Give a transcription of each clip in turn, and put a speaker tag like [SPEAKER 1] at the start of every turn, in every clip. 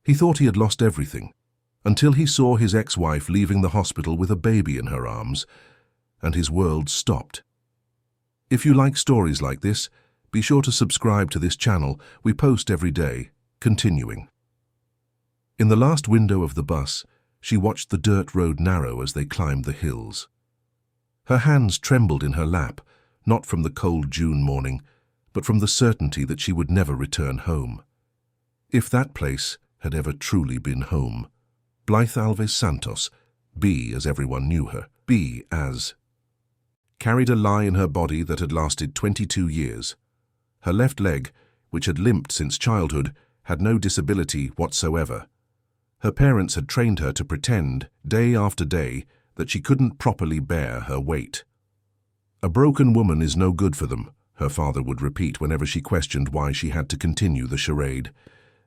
[SPEAKER 1] He thought he had lost everything, until he saw his ex-wife leaving the hospital with a baby in her arms, and his world stopped. If you like stories like this, be sure to subscribe to this channel. We post every day. Continuing. In the last window of the bus, she watched the dirt road narrow as they climbed the hills. Her hands trembled in her lap, not from the cold June morning, but from the certainty that she would never return home. If that place had ever truly been home. Blythe Alves Santos, B as everyone knew her, B as, carried a lie in her body that had lasted 22 years. Her left leg, which had limped since childhood, had no disability whatsoever. Her parents had trained her to pretend, day after day, that she couldn't properly bear her weight. A broken woman is no good for them, her father would repeat whenever she questioned why she had to continue the charade.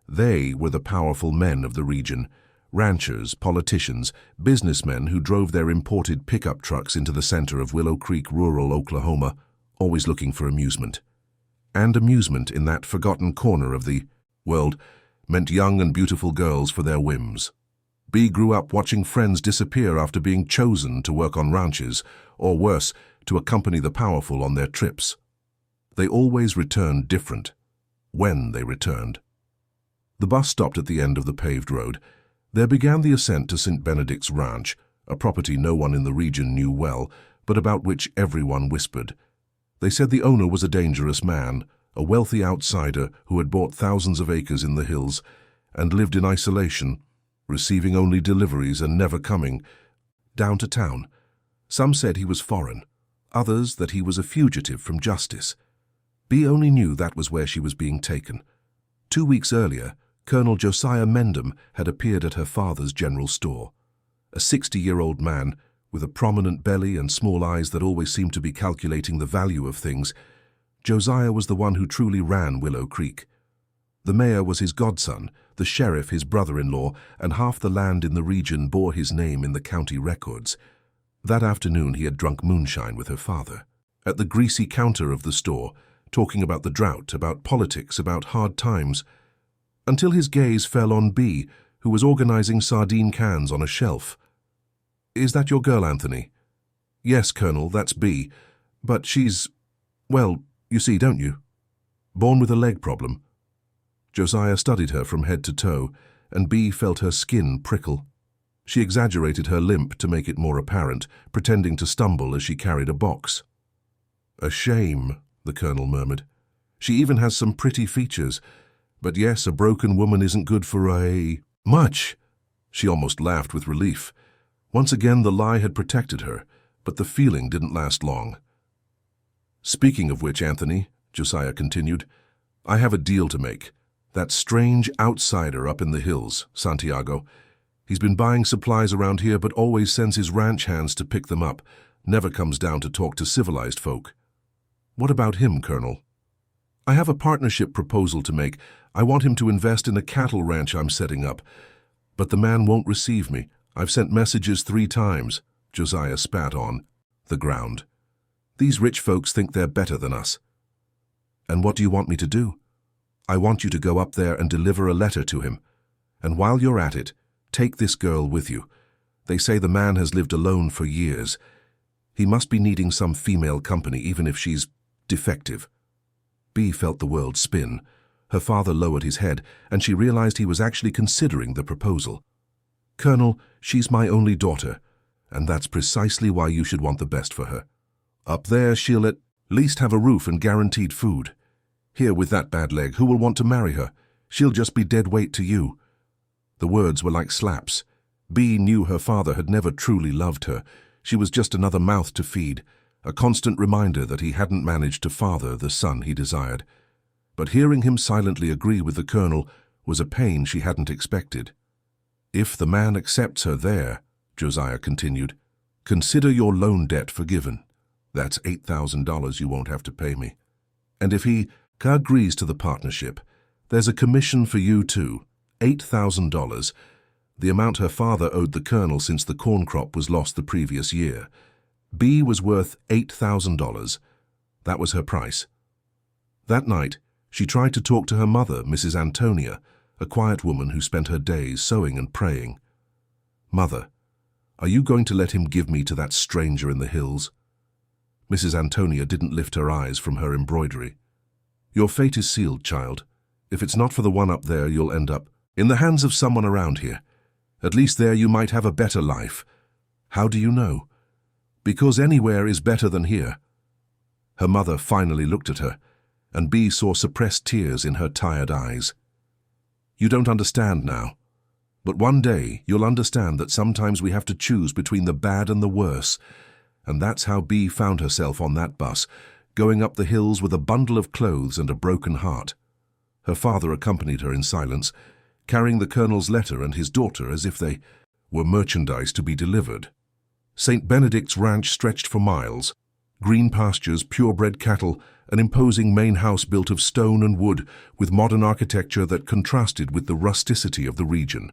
[SPEAKER 1] They were the powerful men of the region, ranchers, politicians, businessmen who drove their imported pickup trucks into the center of Willow Creek, rural Oklahoma, always looking for amusement. And amusement in that forgotten corner of the world meant young and beautiful girls for their whims. B grew up watching friends disappear after being chosen to work on ranches, or worse, to accompany the powerful on their trips. They always returned different, when they returned. The bus stopped at the end of the paved road. There began the ascent to St. Benedict's Ranch, a property no one in the region knew well, but about which everyone whispered. They said the owner was a dangerous man, a wealthy outsider who had bought thousands of acres in the hills and lived in isolation, receiving only deliveries and never coming down to town. Some said he was foreign, others that he was a fugitive from justice. B only knew that was where she was being taken. 2 weeks earlier, Colonel Josiah Mendham had appeared at her father's general store. A 60-year-old man, with a prominent belly and small eyes that always seemed to be calculating the value of things, Josiah was the one who truly ran Willow Creek. The mayor was his godson, the sheriff his brother-in-law, and half the land in the region bore his name in the county records. That afternoon he had drunk moonshine with her father. At the greasy counter of the store, talking about the drought, about politics, about hard times, until his gaze fell on B, who was organizing sardine cans on a shelf. "Is that your girl, Anthony?" "Yes, Colonel, that's B. But she's, well, you see, don't you? Born with a leg problem." Josiah studied her from head to toe, and B felt her skin prickle. She exaggerated her limp to make it more apparent, pretending to stumble as she carried a box. "A shame," the Colonel murmured. "She even has some pretty features. But yes, a broken woman isn't good for much." She almost laughed with relief. Once again the lie had protected her, but the feeling didn't last long. "Speaking of which, Anthony," Josiah continued, "I have a deal to make. That strange outsider up in the hills, Santiago. He's been buying supplies around here but always sends his ranch hands to pick them up, never comes down to talk to civilized folk." "What about him, Colonel?" "I have a partnership proposal to make. I want him to invest in a cattle ranch I'm setting up. But the man won't receive me. I've sent messages 3 times. Josiah spat on the ground. "These rich folks think they're better than us." "And what do you want me to do?" "I want you to go up there and deliver a letter to him. And while you're at it, take this girl with you. They say the man has lived alone for years. He must be needing some female company, even if she's defective." B felt the world spin. Her father lowered his head, and she realized he was actually considering the proposal. "Colonel, she's my only daughter, and that's precisely why you should want the best for her. Up there, she'll at least have a roof and guaranteed food. Here, with that bad leg, who will want to marry her? She'll just be dead weight to you." The words were like slaps. B knew her father had never truly loved her. She was just another mouth to feed, a constant reminder that he hadn't managed to father the son he desired. But hearing him silently agree with the Colonel was a pain she hadn't expected. "If the man accepts her there," Josiah continued, "consider your loan debt forgiven. That's $8,000 you won't have to pay me. And if he agrees to the partnership, there's a commission for you too, $8,000, the amount her father owed the Colonel since the corn crop was lost the previous year. B was worth $8,000. That was her price. That night, she tried to talk to her mother, Mrs. Antonia, a quiet woman who spent her days sewing and praying. "Mother, are you going to let him give me to that stranger in the hills?" Mrs. Antonia didn't lift her eyes from her embroidery. "Your fate is sealed, child. If it's not for the one up there, you'll end up in the hands of someone around here. At least there you might have a better life." "How do you know?" "Because anywhere is better than here." Her mother finally looked at her, and Bee saw suppressed tears in her tired eyes. "You don't understand now. But one day you'll understand that sometimes we have to choose between the bad and the worse." And that's how Bee found herself on that bus, going up the hills with a bundle of clothes and a broken heart. Her father accompanied her in silence, carrying the colonel's letter and his daughter as if they were merchandise to be delivered. St. Benedict's ranch stretched for miles. Green pastures, purebred cattle, an imposing main house built of stone and wood with modern architecture that contrasted with the rusticity of the region.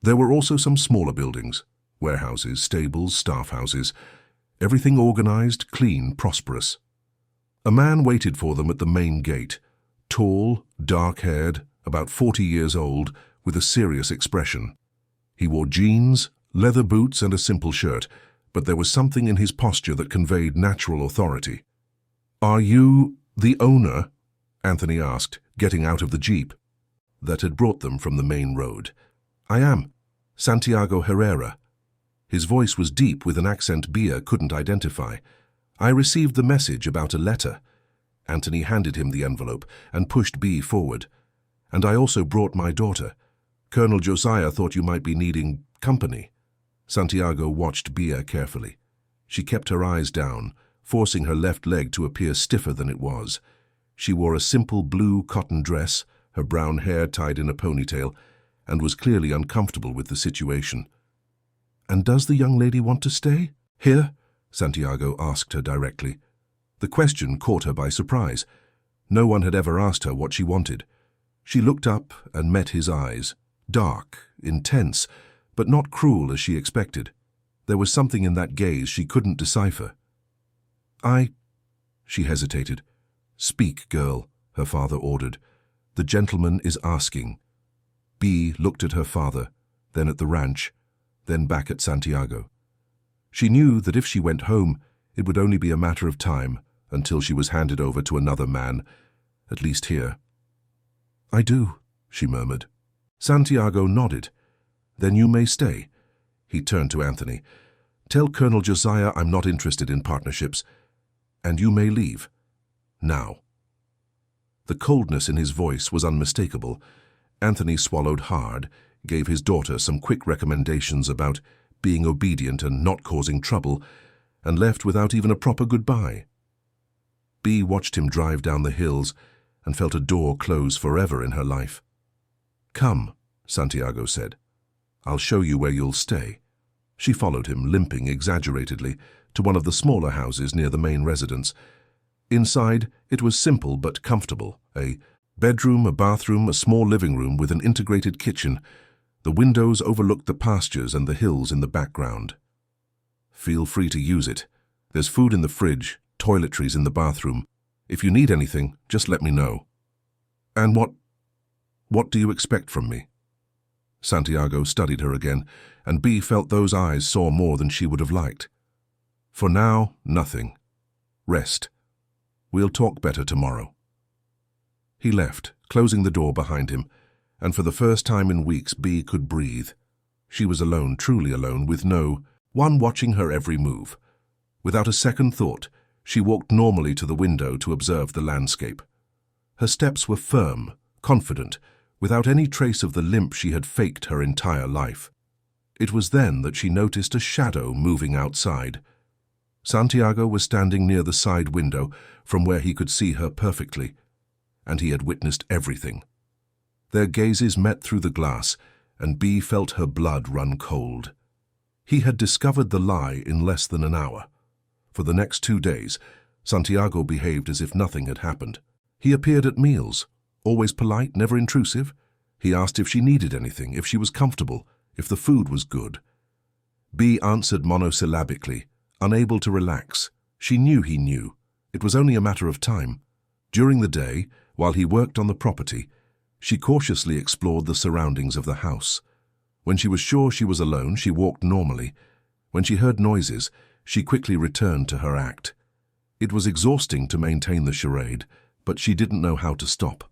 [SPEAKER 1] There were also some smaller buildings, warehouses, stables, staff houses, everything organized, clean, prosperous. A man waited for them at the main gate, tall, dark-haired, about 40 years old, with a serious expression. He wore jeans, leather boots, and a simple shirt, but there was something in his posture that conveyed natural authority. "Are you the owner?" Anthony asked, getting out of the jeep that had brought them from the main road. "I am. Santiago Herrera." His voice was deep with an accent Bea couldn't identify. "I received the message about a letter." Anthony handed him the envelope and pushed Bea forward. "And I also brought my daughter. Colonel Josiah thought you might be needing company." Santiago watched Bea carefully. She kept her eyes down, forcing her left leg to appear stiffer than it was. She wore a simple blue cotton dress, her brown hair tied in a ponytail, and was clearly uncomfortable with the situation. "And does the young lady want to stay here?" Santiago asked her directly. The question caught her by surprise. No one had ever asked her what she wanted. She looked up and met his eyes, dark, intense, but not cruel as she expected. There was something in that gaze she couldn't decipher. She hesitated. "Speak, girl," her father ordered. "The gentleman is asking." Bea looked at her father, then at the ranch, then back at Santiago. She knew that if she went home, it would only be a matter of time until she was handed over to another man, at least here. "I do," she murmured. Santiago nodded. "Then you may stay." He turned to Anthony. "Tell Colonel Josiah I'm not interested in partnerships, and you may leave. Now." The coldness in his voice was unmistakable. Anthony swallowed hard, gave his daughter some quick recommendations about being obedient and not causing trouble, and left without even a proper goodbye. Bea watched him drive down the hills and felt a door close forever in her life. "Come," Santiago said. "I'll show you where you'll stay." She followed him, limping exaggeratedly, to one of the smaller houses near the main residence. Inside, it was simple but comfortable. A bedroom, a bathroom, a small living room with an integrated kitchen. The windows overlooked the pastures and the hills in the background. "Feel free to use it. There's food in the fridge, toiletries in the bathroom. If you need anything, just let me know." "And what do you expect from me?" Santiago studied her again, and Bea felt those eyes saw more than she would have liked. "For now, nothing. Rest. We'll talk better tomorrow." He left, closing the door behind him, and for the first time in weeks Bea could breathe. She was alone, truly alone, with no one watching her every move. Without a second thought, she walked normally to the window to observe the landscape. Her steps were firm, confident, without any trace of the limp she had faked her entire life. It was then that she noticed a shadow moving outside. Santiago was standing near the side window from where he could see her perfectly, and he had witnessed everything. Their gazes met through the glass, and Bea felt her blood run cold. He had discovered the lie in less than an hour. For the next 2 days, Santiago behaved as if nothing had happened. He appeared at meals, always polite, never intrusive. He asked if she needed anything, if she was comfortable, if the food was good. Bea answered monosyllabically, unable to relax. She knew he knew. It was only a matter of time. During the day, while he worked on the property, She cautiously explored the surroundings of the house. When she was sure she was alone, she walked normally. When she heard noises, she quickly returned to her act. It was exhausting to maintain the charade, but she didn't know how to stop.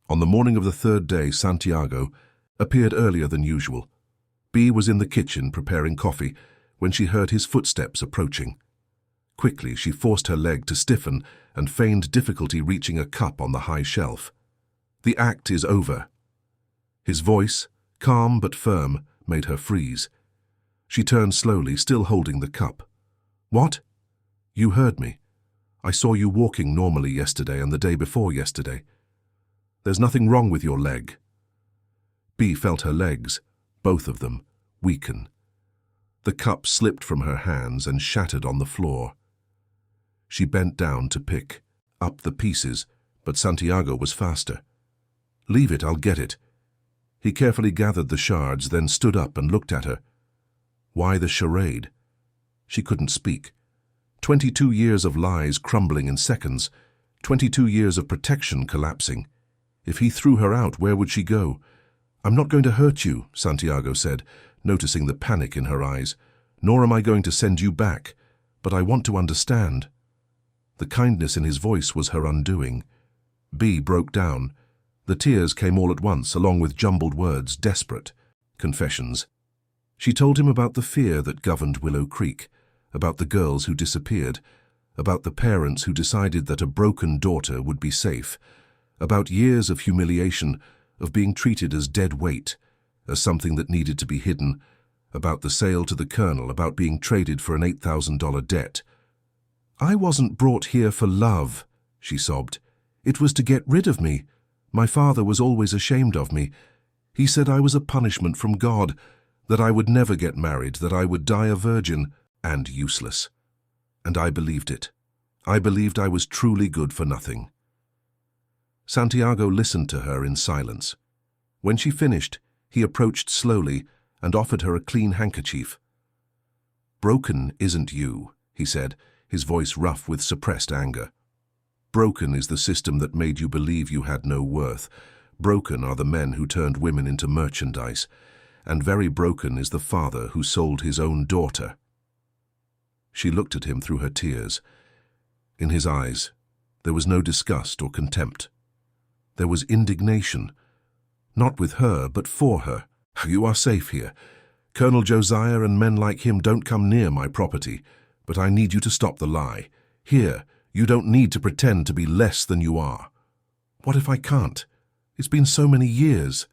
[SPEAKER 1] On the morning of the third day, Santiago appeared earlier than usual. Bea was in the kitchen preparing coffee when she heard his footsteps approaching. Quickly, she forced her leg to stiffen and feigned difficulty reaching a cup on the high shelf. "The act is over." His voice, calm but firm, made her freeze. She turned slowly, still holding the cup. "What?" "You heard me. I saw you walking normally yesterday and the day before yesterday. There's nothing wrong with your leg." Bea felt her legs, both of them, weaken. The cup slipped from her hands and shattered on the floor. She bent down to pick up the pieces, but Santiago was faster. "Leave it, I'll get it." He carefully gathered the shards, then stood up and looked at her. Why the charade? She couldn't speak. 22 years of lies crumbling in seconds. 22 years of protection collapsing. If he threw her out, where would she go? "I'm not going to hurt you," Santiago said, noticing the panic in her eyes. "Nor am I going to send you back. But I want to understand." The kindness in his voice was her undoing. Bea broke down. The tears came all at once, along with jumbled words, desperate confessions. She told him about the fear that governed Willow Creek, about the girls who disappeared, about the parents who decided that a broken daughter would be safe, about years of humiliation, of being treated as dead weight, as something that needed to be hidden, about the sale to the colonel, about being traded for an $8,000 debt. "I wasn't brought here for love," she sobbed. "It was to get rid of me. My father was always ashamed of me. He said I was a punishment from God, that I would never get married, that I would die a virgin and useless. And I believed it. I believed I was truly good for nothing." Santiago listened to her in silence. When she finished, he approached slowly and offered her a clean handkerchief. "Broken isn't you," he said, his voice rough with suppressed anger. "Broken is the system that made you believe you had no worth. Broken are the men who turned women into merchandise. And very broken is the father who sold his own daughter." She looked at him through her tears. In his eyes, there was no disgust or contempt. There was indignation, not with her, but for her. "You are safe here. Colonel Josiah and men like him don't come near my property, but I need you to stop the lie. Here, you don't need to pretend to be less than you are." "What if I can't? It's been so many years."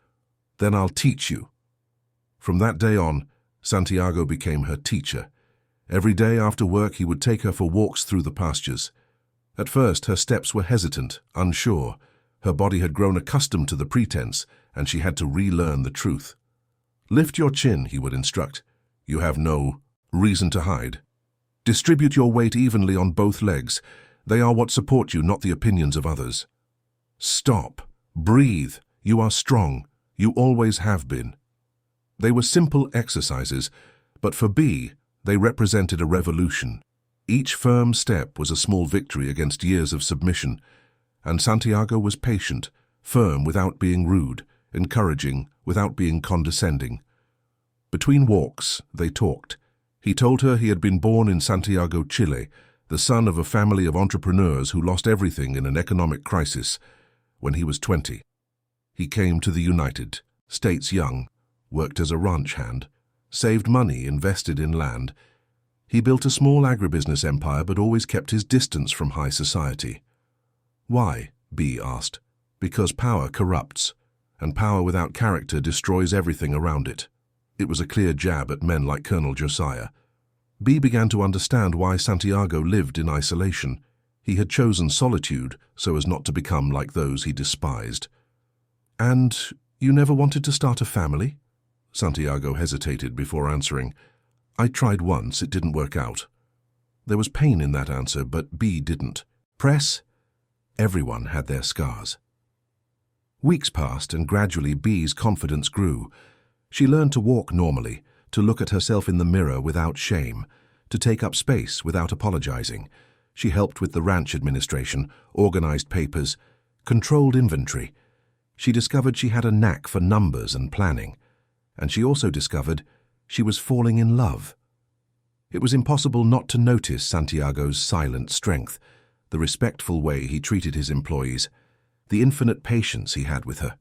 [SPEAKER 1] "Then I'll teach you." From that day on, Santiago became her teacher. Every day after work, he would take her for walks through the pastures. At first, her steps were hesitant, unsure. Her body had grown accustomed to the pretense, and she had to relearn the truth. "Lift your chin," he would instruct. "You have no reason to hide. Distribute your weight evenly on both legs. They are what support you, not the opinions of others. Stop. Breathe. You are strong. You always have been." They were simple exercises, but for Bea, they represented a revolution. Each firm step was a small victory against years of submission, and Santiago was patient, firm without being rude, encouraging without being condescending. Between walks, they talked. He told her he had been born in Santiago, Chile, the son of a family of entrepreneurs who lost everything in an economic crisis when he was 20. He came to the United States young, worked as a ranch hand, saved money, invested in land. He built a small agribusiness empire but always kept his distance from high society. "Why?" Bea asked. "Because power corrupts, and power without character destroys everything around it." It was a clear jab at men like Colonel Josiah. Bea began to understand why Santiago lived in isolation. He had chosen solitude so as not to become like those he despised. "And you never wanted to start a family?" Santiago hesitated before answering. "I tried once, it didn't work out." There was pain in that answer, but Bea didn't. Press? Everyone had their scars. Weeks passed, and gradually Bea's confidence grew. She learned to walk normally, to look at herself in the mirror without shame, to take up space without apologizing. She helped with the ranch administration, organized papers, controlled inventory. She discovered she had a knack for numbers and planning, and she also discovered she was falling in love. It was impossible not to notice Santiago's silent strength, the respectful way he treated his employees, the infinite patience he had with her.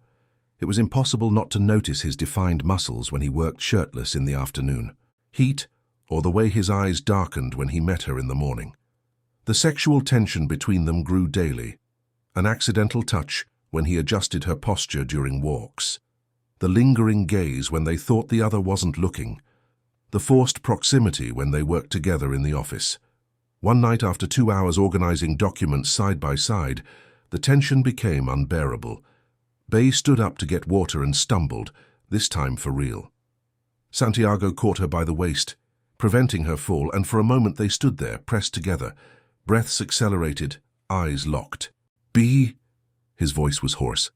[SPEAKER 1] It was impossible not to notice his defined muscles when he worked shirtless in the afternoon, heat, or the way his eyes darkened when he met her in the morning. The sexual tension between them grew daily, an accidental touch when he adjusted her posture during walks, the lingering gaze when they thought the other wasn't looking, the forced proximity when they worked together in the office. One night, after 2 hours organizing documents side by side, the tension became unbearable. Bay stood up to get water and stumbled, this time for real. Santiago caught her by the waist, preventing her fall, and for a moment they stood there, pressed together, breaths accelerated, eyes locked. "Bea," his voice was hoarse.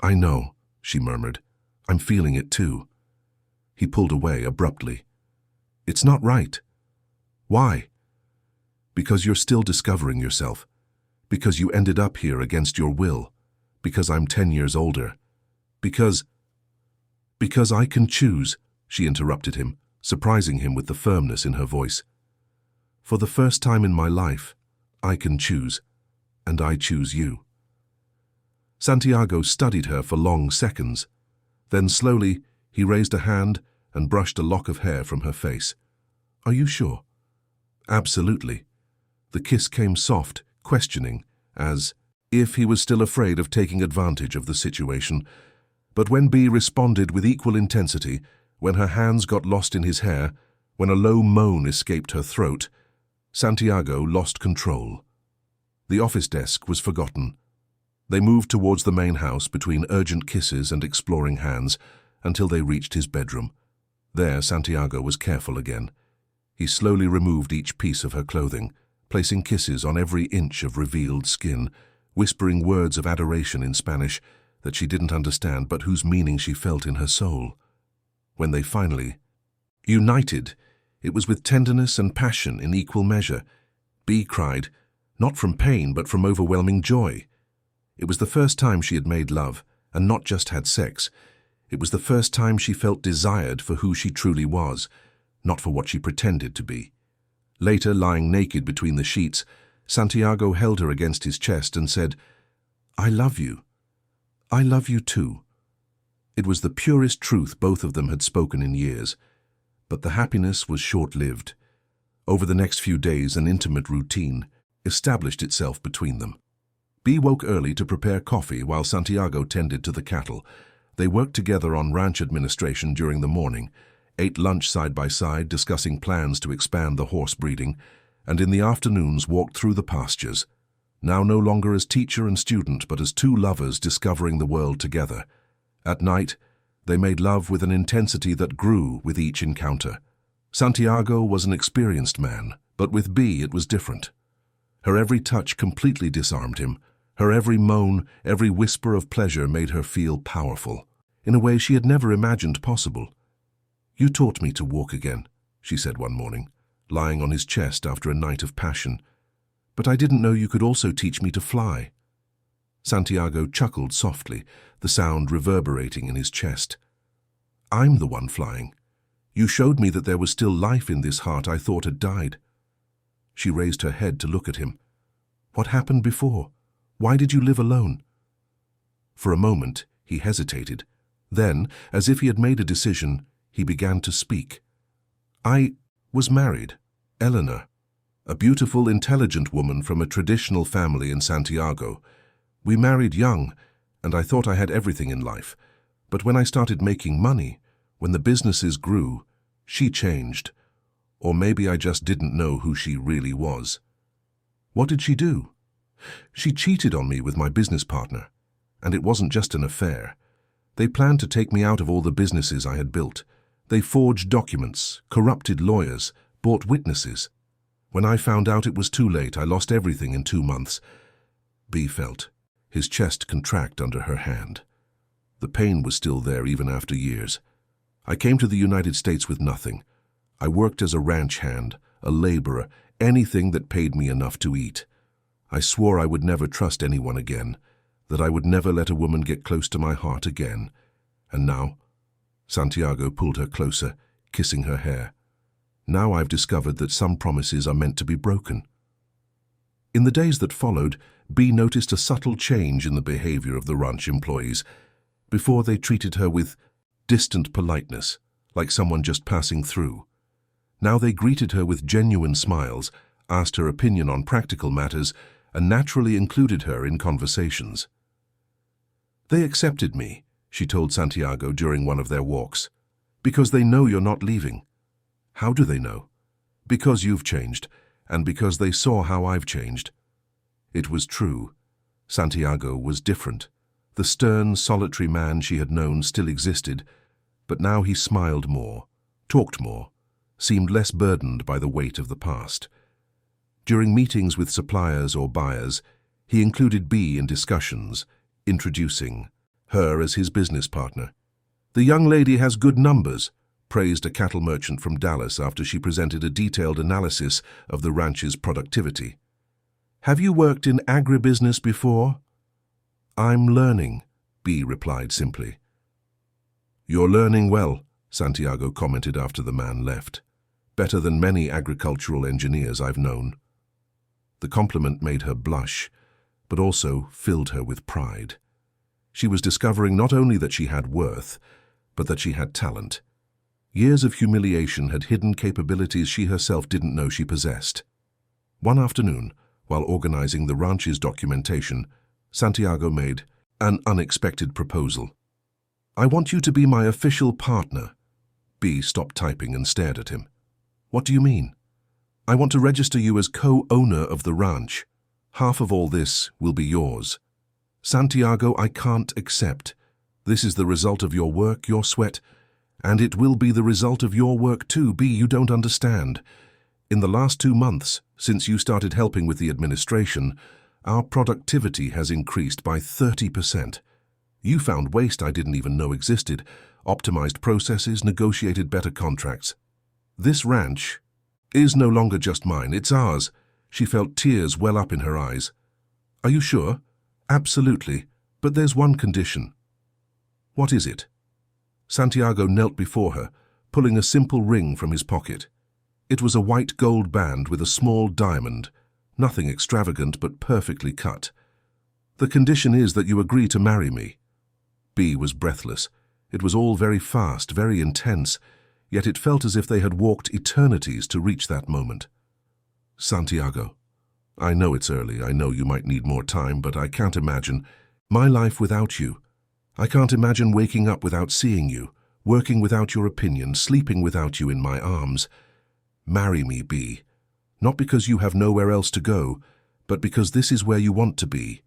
[SPEAKER 1] "I know," she murmured. "I'm feeling it too." He pulled away abruptly. "It's not right." "Why?" "Because you're still discovering yourself. Because you ended up here against your will. Because I'm 10 years older. Because I can choose," she interrupted him, surprising him with the firmness in her voice. "For the first time in my life, I can choose, and I choose you." Santiago studied her for long seconds. Then slowly, he raised a hand and brushed a lock of hair from her face. "Are you sure?" "Absolutely." The kiss came soft, questioning, as if he was still afraid of taking advantage of the situation. But when Bea responded with equal intensity, when her hands got lost in his hair, when a low moan escaped her throat, Santiago lost control. The office desk was forgotten. They moved towards the main house between urgent kisses and exploring hands until they reached his bedroom. There, Santiago was careful again. He slowly removed each piece of her clothing, placing kisses on every inch of revealed skin, whispering words of adoration in Spanish that she didn't understand but whose meaning she felt in her soul. When they finally united, it was with tenderness and passion in equal measure. Bea cried, not from pain but from overwhelming joy. It was the first time she had made love, and not just had sex. It was the first time she felt desired for who she truly was, not for what she pretended to be. Later, lying naked between the sheets, Santiago held her against his chest and said, "I love you. I love you too." It was the purest truth both of them had spoken in years, but the happiness was short-lived. Over the next few days, an intimate routine established itself between them. Bea woke early to prepare coffee while Santiago tended to the cattle. They worked together on ranch administration during the morning, ate lunch side by side, discussing plans to expand the horse breeding, and in the afternoons walked through the pastures, now no longer as teacher and student but as two lovers discovering the world together. At night, they made love with an intensity that grew with each encounter. Santiago was an experienced man, but with Bea it was different. Her every touch completely disarmed him. Her every moan, every whisper of pleasure made her feel powerful, in a way she had never imagined possible. "You taught me to walk again," she said one morning, lying on his chest after a night of passion. "But I didn't know you could also teach me to fly." Santiago chuckled softly, the sound reverberating in his chest. "I'm the one flying. You showed me that there was still life in this heart I thought had died." She raised her head to look at him. "What happened before? Why did you live alone?" For a moment, he hesitated. Then, as if he had made a decision, he began to speak. "I was married, Eleanor, a beautiful, intelligent woman from a traditional family in Santiago. We married young, and I thought I had everything in life. But when I started making money, when the businesses grew, she changed. Or maybe I just didn't know who she really was." "What did she do?" "She cheated on me with my business partner. And it wasn't just an affair. They planned to take me out of all the businesses I had built. They forged documents, corrupted lawyers, bought witnesses. When I found out it was too late, I lost everything in 2 months." Bea felt his chest contract under her hand. The pain was still there even after years. "I came to the United States with nothing. I worked as a ranch hand, a laborer, anything that paid me enough to eat. I swore I would never trust anyone again. that I would never let a woman get close to my heart again. And now, Santiago pulled her closer, kissing her hair. Now I've discovered that some promises are meant to be broken. In the days that followed, Bea noticed a subtle change in the behavior of the ranch employees. Before, they treated her with distant politeness, like someone just passing through. Now they greeted her with genuine smiles, asked her opinion on practical matters, and naturally included her in conversations. "They accepted me," she told Santiago during one of their walks, "because they know you're not leaving." "How do they know?" "Because you've changed, and because they saw how I've changed." It was true. Santiago was different. The stern, solitary man she had known still existed, but now he smiled more, talked more, seemed less burdened by the weight of the past. During meetings with suppliers or buyers, he included Bea in discussions, introducing her as his business partner. "The young lady has good numbers," praised a cattle merchant from Dallas after she presented a detailed analysis of the ranch's productivity. "Have you worked in agribusiness before?" "I'm learning," Bea replied simply. "You're learning well," Santiago commented after the man left. "Better than many agricultural engineers I've known." The compliment made her blush, but also filled her with pride. She was discovering not only that she had worth, but that she had talent. Years of humiliation had hidden capabilities she herself didn't know she possessed. One afternoon, while organizing the ranch's documentation, Santiago made an unexpected proposal. "I want you to be my official partner." Bea stopped typing and stared at him. "What do you mean?" "I want to register you as co-owner of the ranch. Half of all this will be yours." "Santiago, I can't accept. This is the result of your work, your sweat, and it will be the result of your work too. Bea, you don't understand. In the last 2 months, since you started helping with the administration, our productivity has increased by 30%. You found waste I didn't even know existed, optimized processes, negotiated better contracts. This ranch is no longer just mine, it's ours." She felt tears well up in her eyes. "Are you sure?" "Absolutely, but there's one condition." "What is it?" Santiago knelt before her, pulling a simple ring from his pocket. It was a white gold band with a small diamond, nothing extravagant but perfectly cut. "The condition is that you agree to marry me." Bea was breathless. It was all very fast, very intense, yet it felt as if they had walked eternities to reach that moment. "Santiago, I know it's early, I know you might need more time, but I can't imagine my life without you. I can't imagine waking up without seeing you, working without your opinion, sleeping without you in my arms. Marry me, Bea, not because you have nowhere else to go, but because this is where you want to be."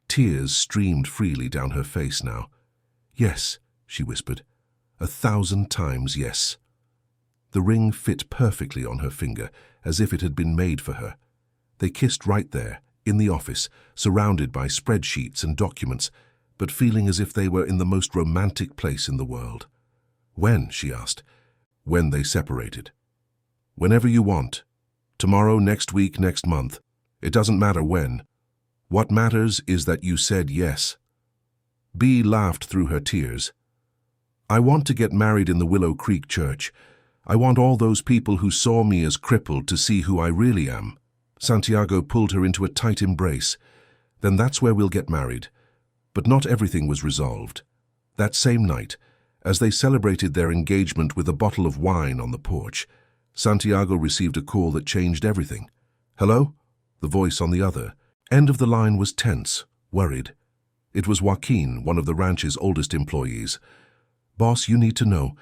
[SPEAKER 1] Tears streamed freely down her face now. "Yes," she whispered, 1,000 times yes." The ring fit perfectly on her finger, as if it had been made for her. They kissed right there, in the office, surrounded by spreadsheets and documents, but feeling as if they were in the most romantic place in the world. "When?" she asked. "When they separated." "Whenever you want. Tomorrow, next week, next month. It doesn't matter when. What matters is that you said yes." Bea laughed through her tears. "I want to get married in the Willow Creek Church. I want all those people who saw me as crippled to see who I really am." Santiago pulled her into a tight embrace. "Then that's where we'll get married." But not everything was resolved. That same night, as they celebrated their engagement with a bottle of wine on the porch, Santiago received a call that changed everything. "Hello?" The voice on the other end of the line was tense, worried. It was Joaquin, one of the ranch's oldest employees. "Boss, you need to know.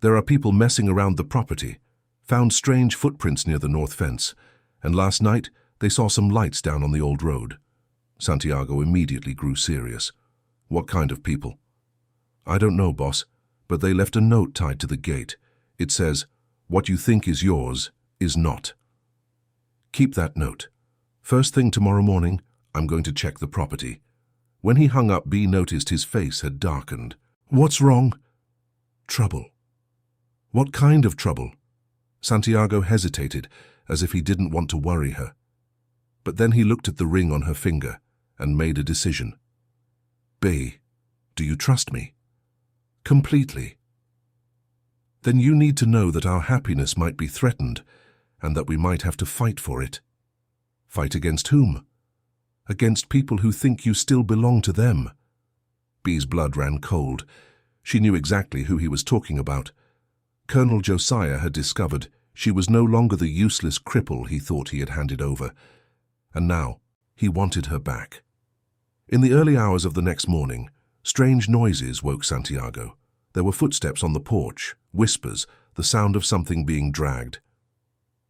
[SPEAKER 1] There are people messing around the property. Found strange footprints near the north fence. And last night, they saw some lights down on the old road." Santiago immediately grew serious. "What kind of people?" "I don't know, boss, but they left a note tied to the gate. It says, 'What you think is yours is not.' Keep that note. First thing tomorrow morning, I'm going to check the property." When he hung up, Bea noticed his face had darkened. "What's wrong?" "Trouble." "What kind of trouble?" Santiago hesitated, as if he didn't want to worry her. But then he looked at the ring on her finger and made a decision. "Bea, do you trust me?" "Completely." "Then you need to know that our happiness might be threatened and that we might have to fight for it." "Fight against whom?" "Against people who think you still belong to them." Bea's blood ran cold. She knew exactly who he was talking about. Colonel Josiah had discovered she was no longer the useless cripple he thought he had handed over, and now he wanted her back. In the early hours of the next morning, strange noises woke Santiago. There were footsteps on the porch, whispers, the sound of something being dragged.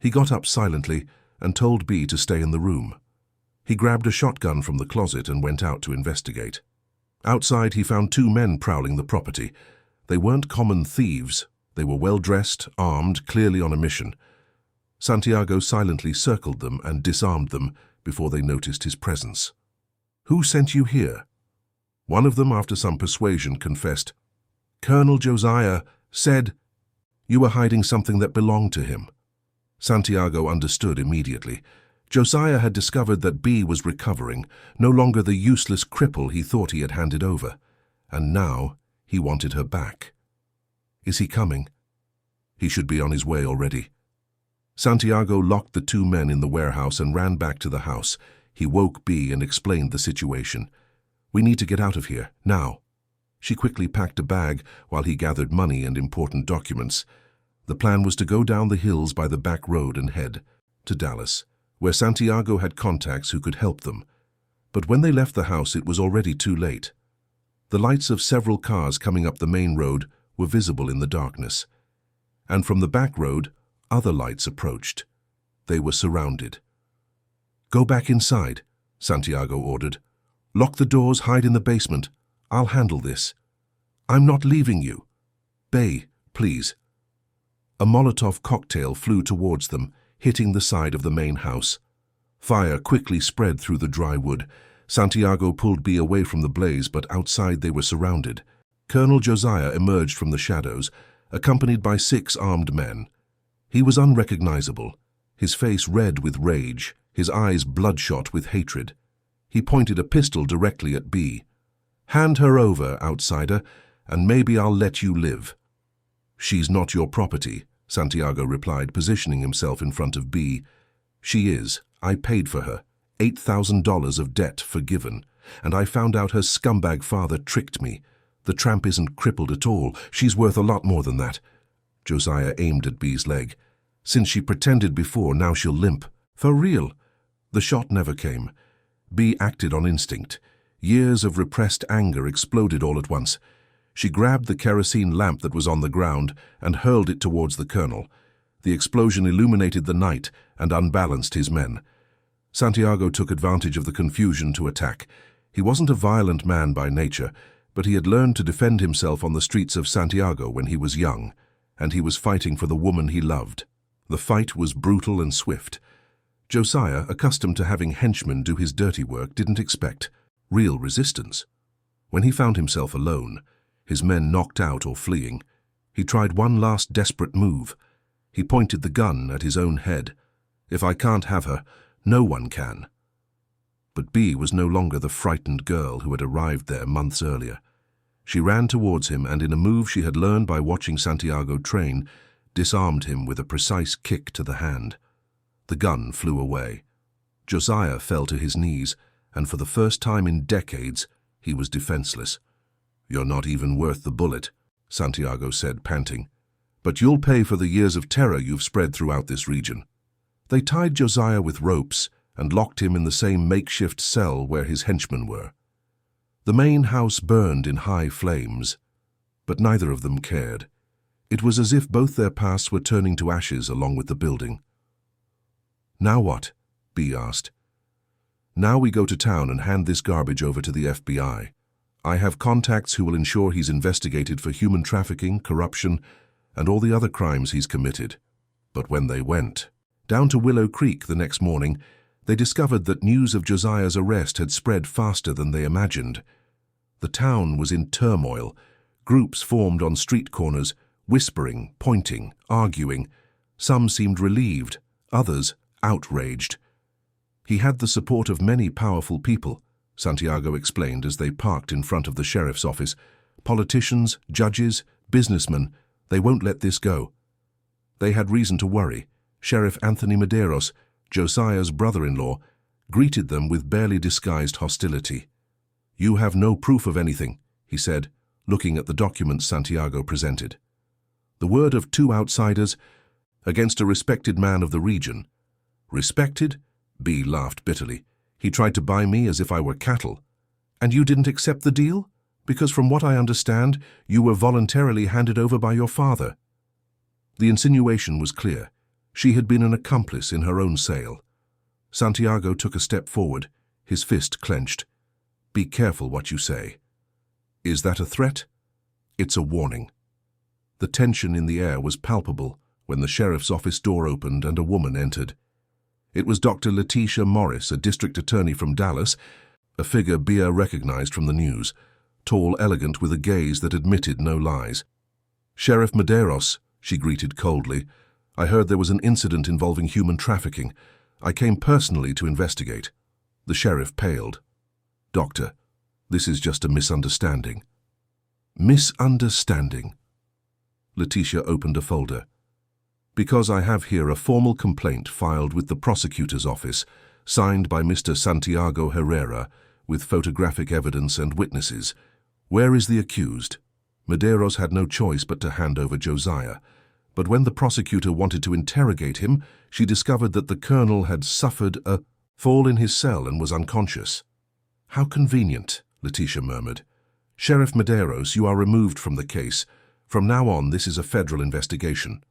[SPEAKER 1] He got up silently and told Bea to stay in the room. He grabbed a shotgun from the closet and went out to investigate. Outside, he found two men prowling the property. They weren't common thieves. They were well-dressed, armed, clearly on a mission. Santiago silently circled them and disarmed them before they noticed his presence. "Who sent you here?" One of them, after some persuasion, confessed. "Colonel Josiah said you were hiding something that belonged to him." Santiago understood immediately. Josiah had discovered that Bea was recovering, no longer the useless cripple he thought he had handed over, and now he wanted her back. "Is he coming?" "He should be on his way already." Santiago locked the two men in the warehouse and ran back to the house. He woke Bea and explained the situation. "We need to get out of here, now." She quickly packed a bag while he gathered money and important documents. The plan was to go down the hills by the back road and head to Dallas, where Santiago had contacts who could help them. But when they left the house, it was already too late. The lights of several cars coming up the main road were visible in the darkness. And from the back road, other lights approached. They were surrounded. "Go back inside," Santiago ordered. "Lock the doors, hide in the basement. I'll handle this." "I'm not leaving you." "Bea, please." A Molotov cocktail flew towards them, hitting the side of the main house. Fire quickly spread through the dry wood. Santiago pulled Bea away from the blaze, but outside they were surrounded. Colonel Josiah emerged from the shadows, accompanied by 6 armed men. He was unrecognizable, his face red with rage, his eyes bloodshot with hatred. He pointed a pistol directly at Bea. "Hand her over, outsider, and maybe I'll let you live." "She's not your property," Santiago replied, positioning himself in front of Bea. "She is. I paid for her. $8,000 of debt forgiven. And I found out her scumbag father tricked me. The tramp isn't crippled at all. She's worth a lot more than that." Josiah aimed at Bea's leg. "Since she pretended before, now she'll limp." "For real?" The shot never came. Bea acted on instinct. Years of repressed anger exploded all at once. She grabbed the kerosene lamp that was on the ground and hurled it towards the colonel. The explosion illuminated the night and unbalanced his men. Santiago took advantage of the confusion to attack. He wasn't a violent man by nature, but he had learned to defend himself on the streets of Santiago when he was young, and he was fighting for the woman he loved. The fight was brutal and swift. Josiah, accustomed to having henchmen do his dirty work, didn't expect real resistance. When he found himself alone, his men knocked out or fleeing, he tried one last desperate move. He pointed the gun at his own head. "If I can't have her, no one can." But Bea was no longer the frightened girl who had arrived there months earlier. She ran towards him and, in a move she had learned by watching Santiago train, disarmed him with a precise kick to the hand. The gun flew away. Josiah fell to his knees, and for the first time in decades, he was defenseless. "You're not even worth the bullet," Santiago said, panting. "But you'll pay for the years of terror you've spread throughout this region." They tied Josiah with ropes and locked him in the same makeshift cell where his henchmen were. The main house burned in high flames, but neither of them cared. It was as if both their pasts were turning to ashes along with the building. "Now what?" Bea asked. "Now we go to town and hand this garbage over to the FBI. I have contacts who will ensure he's investigated for human trafficking, corruption, and all the other crimes he's committed." But when they went down to Willow Creek the next morning, they discovered that news of Josiah's arrest had spread faster than they imagined. The town was in turmoil. Groups formed on street corners, whispering, pointing, arguing. Some seemed relieved, others outraged. He had the support of many powerful people, Santiago explained as they parked in front of the sheriff's office. Politicians, judges, businessmen, they won't let this go. They had reason to worry. Sheriff Anthony Medeiros, Josiah's brother-in-law, greeted them with barely disguised hostility. "You have no proof of anything," he said, looking at the documents Santiago presented. The word of two outsiders against a respected man of the region. Respected? B laughed bitterly. He tried to buy me as if I were cattle. And you didn't accept the deal? Because from what I understand, you were voluntarily handed over by your father. The insinuation was clear. She had been an accomplice in her own sale. Santiago took a step forward, his fist clenched. "Be careful what you say." "Is that a threat?" "It's a warning." The tension in the air was palpable when the sheriff's office door opened and a woman entered. It was Dr. Letitia Morris, a district attorney from Dallas, a figure Bea recognized from the news, tall, elegant, with a gaze that admitted no lies. "Sheriff Medeiros," she greeted coldly, "I heard there was an incident involving human trafficking. I came personally to investigate." The sheriff paled. "Doctor, this is just a misunderstanding." "Misunderstanding?" Letitia opened a folder. "Because I have here a formal complaint filed with the prosecutor's office, signed by Mr. Santiago Herrera, with photographic evidence and witnesses. Where is the accused?" Medeiros had no choice but to hand over Josiah. But when the prosecutor wanted to interrogate him, she discovered that the colonel had suffered a fall in his cell and was unconscious. "How convenient," Letitia murmured. "Sheriff Medeiros, you are removed from the case. From now on, this is a federal investigation."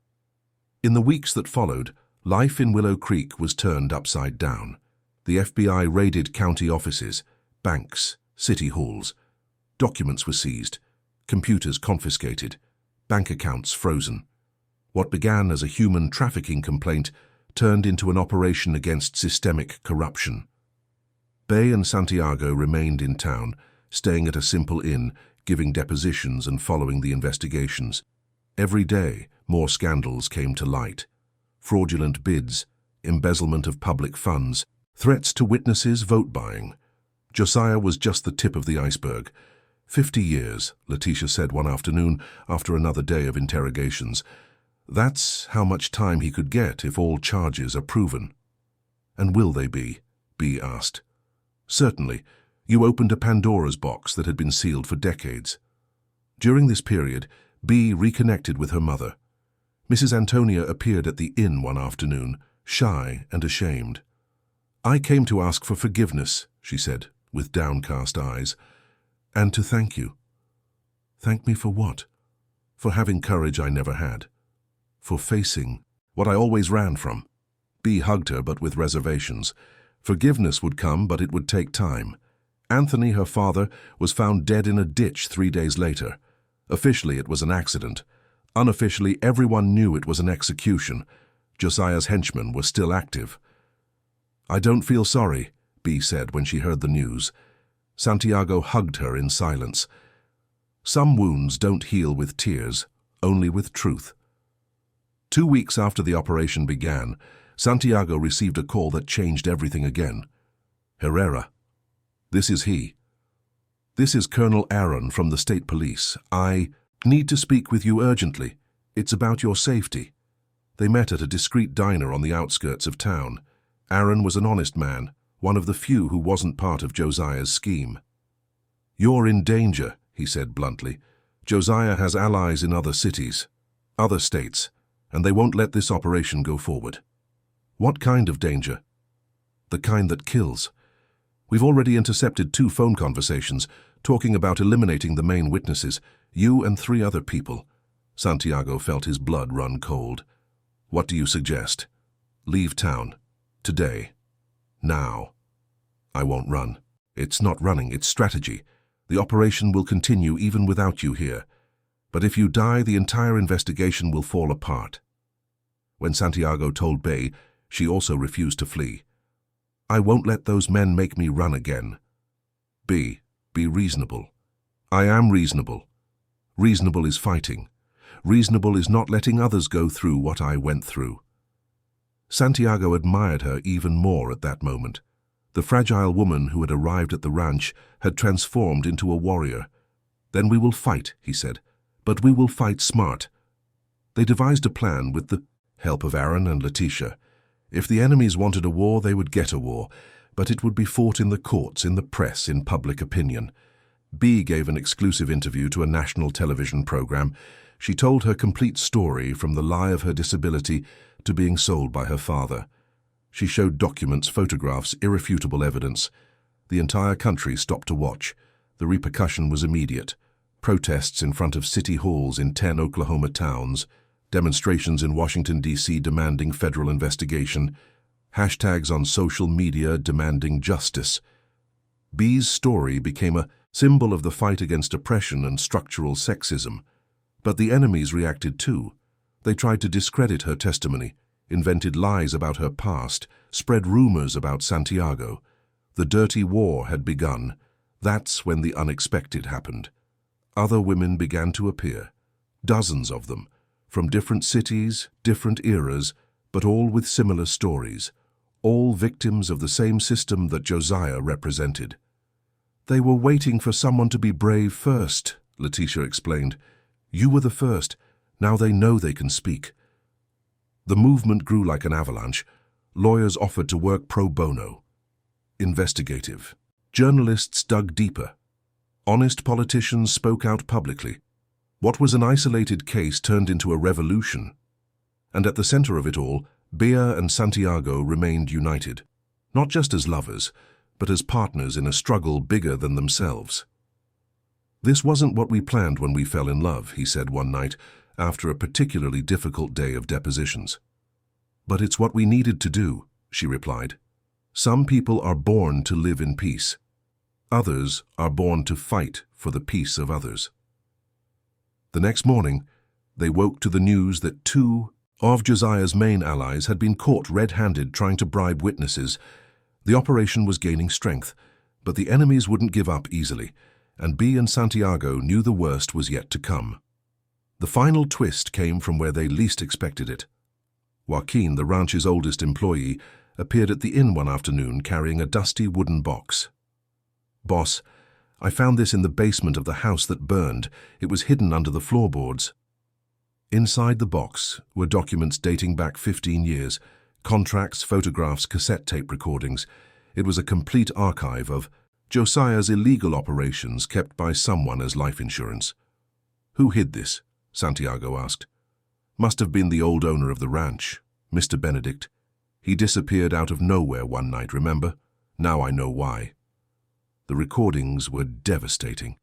[SPEAKER 1] In the weeks that followed, life in Willow Creek was turned upside down. The FBI raided county offices, banks, city halls. Documents were seized, computers confiscated, bank accounts frozen. What began as a human trafficking complaint turned into an operation against systemic corruption. Bea and Santiago remained in town, staying at a simple inn, giving depositions and following the investigations. Every day, more scandals came to light. Fraudulent bids, embezzlement of public funds, threats to witnesses, vote buying. Josiah was just the tip of the iceberg. 50 years, Letitia said one afternoon after another day of interrogations. That's how much time he could get if all charges are proven. "And will they be?" B asked. "Certainly. You opened a Pandora's box that had been sealed for decades." During this period, B reconnected with her mother. Mrs. Antonia appeared at the inn one afternoon, shy and ashamed. "I came to ask for forgiveness," she said, with downcast eyes, "and to thank you." "Thank me for what?" "For having courage I never had. For facing what I always ran from." B hugged her, but with reservations. Forgiveness would come, but it would take time. Anthony, her father, was found dead in a ditch 3 days later. Officially, it was an accident. Unofficially, everyone knew it was an execution. Josiah's henchmen were still active. "I don't feel sorry," B said when she heard the news. Santiago hugged her in silence. Some wounds don't heal with tears, only with truth. 2 weeks after the operation began, Santiago received a call that changed everything again. "Herrera. This is he." "This is Colonel Aaron from the state police. I need to speak with you urgently. It's about your safety." They met at a discreet diner on the outskirts of town. Aaron was an honest man, one of the few who wasn't part of Josiah's scheme. "You're in danger," he said bluntly. "Josiah has allies in other cities, other states, and they won't let this operation go forward." "What kind of danger?" "The kind that kills. We've already intercepted 2 phone conversations, talking about eliminating the main witnesses, you and 3 other people." Santiago felt his blood run cold. "What do you suggest?" "Leave town. Today. Now." "I won't run." "It's not running, it's strategy. The operation will continue even without you here. But if you die, the entire investigation will fall apart." When Santiago told Bea, she also refused to flee. "I won't let those men make me run again." "Be reasonable." "I am reasonable. Reasonable is fighting. Reasonable is not letting others go through what I went through." Santiago admired her even more at that moment. The fragile woman who had arrived at the ranch had transformed into a warrior. "Then we will fight," he said, "but we will fight smart." They devised a plan with the help of Aaron and Letitia. If the enemies wanted a war, they would get a war, but it would be fought in the courts, in the press, in public opinion. Bea gave an exclusive interview to a national television program. She told her complete story, from the lie of her disability to being sold by her father. She showed documents, photographs, irrefutable evidence. The entire country stopped to watch. The repercussion was immediate. Protests in front of city halls in 10 Oklahoma towns, demonstrations in Washington, D.C. demanding federal investigation, hashtags on social media demanding justice. Bea's story became a symbol of the fight against oppression and structural sexism. But the enemies reacted too. They tried to discredit her testimony, invented lies about her past, spread rumors about Santiago. The dirty war had begun. That's when the unexpected happened. Other women began to appear, dozens of them, from different cities, different eras, but all with similar stories, all victims of the same system that Josiah represented. "They were waiting for someone to be brave first," Letitia explained. "You were the first. Now they know they can speak." The movement grew like an avalanche. Lawyers offered to work pro bono. Investigative. Journalists dug deeper. Honest politicians spoke out publicly. What was an isolated case turned into a revolution. And at the center of it all, Bea and Santiago remained united, not just as lovers, but as partners in a struggle bigger than themselves. "This wasn't what we planned when we fell in love," he said one night, after a particularly difficult day of depositions. "But it's what we needed to do," she replied. "Some people are born to live in peace. Others are born to fight for the peace of others." The next morning, they woke to the news that 2 of Josiah's main allies had been caught red-handed trying to bribe witnesses. The operation was gaining strength, but the enemies wouldn't give up easily, and Bea and Santiago knew the worst was yet to come. The final twist came from where they least expected it. Joaquin, the ranch's oldest employee, appeared at the inn one afternoon carrying a dusty wooden box. "Boss, I found this in the basement of the house that burned. It was hidden under the floorboards." Inside the box were documents dating back 15 years, contracts, photographs, cassette tape recordings. It was a complete archive of Josiah's illegal operations kept by someone as life insurance. "Who hid this?" Santiago asked. "Must have been the old owner of the ranch, Mr. Benedict. He disappeared out of nowhere one night, remember? Now I know why." The recordings were devastating.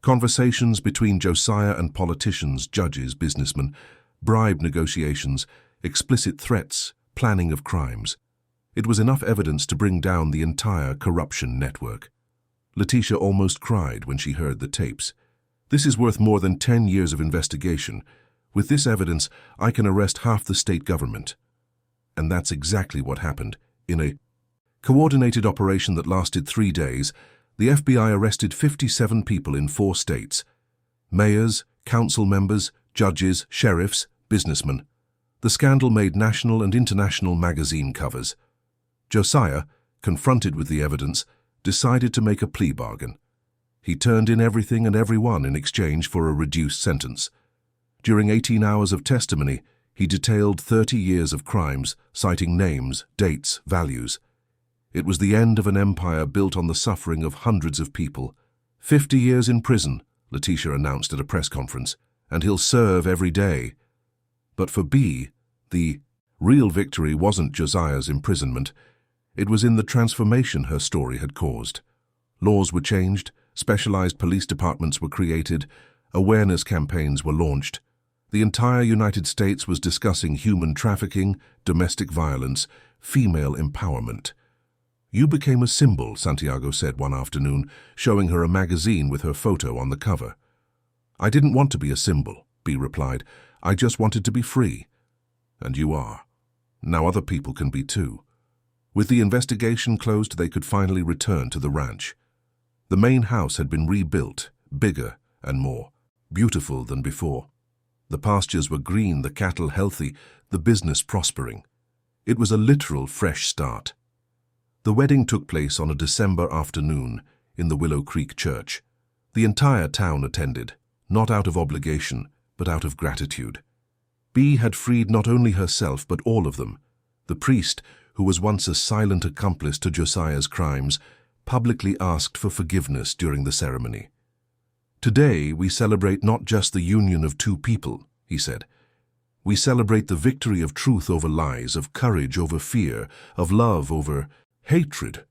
[SPEAKER 1] Conversations between Josiah and politicians, judges, businessmen, bribe negotiations, explicit threats, planning of crimes. It was enough evidence to bring down the entire corruption network. Letitia almost cried when she heard the tapes. "This is worth more than 10 years of investigation. With this evidence, I can arrest half the state government." And that's exactly what happened. In a coordinated operation that lasted 3 days, the FBI arrested 57 people in 4 states. Mayors, council members, judges, sheriffs, businessmen. The scandal made national and international magazine covers. Josiah, confronted with the evidence, decided to make a plea bargain. He turned in everything and everyone in exchange for a reduced sentence. During 18 hours of testimony, he detailed 30 years of crimes, citing names, dates, values. It was the end of an empire built on the suffering of hundreds of people. 50 years in prison, Letitia announced at a press conference, and he'll serve every day. But for Bea, the real victory wasn't Josiah's imprisonment. It was in the transformation her story had caused. Laws were changed, specialized police departments were created, awareness campaigns were launched. The entire United States was discussing human trafficking, domestic violence, female empowerment. "You became a symbol," Santiago said one afternoon, showing her a magazine with her photo on the cover. "I didn't want to be a symbol," Bea replied. "I just wanted to be free." "And you are. Now other people can be too." With the investigation closed, they could finally return to the ranch. The main house had been rebuilt, bigger and more beautiful than before. The pastures were green, the cattle healthy, the business prospering. It was a literal fresh start. The wedding took place on a December afternoon in the Willow Creek Church. The entire town attended, not out of obligation, but out of gratitude. Bea had freed not only herself but all of them. The priest, who was once a silent accomplice to Josiah's crimes, publicly asked for forgiveness during the ceremony. "Today we celebrate not just the union of two people," he said. "We celebrate the victory of truth over lies, of courage over fear, of love over hatred."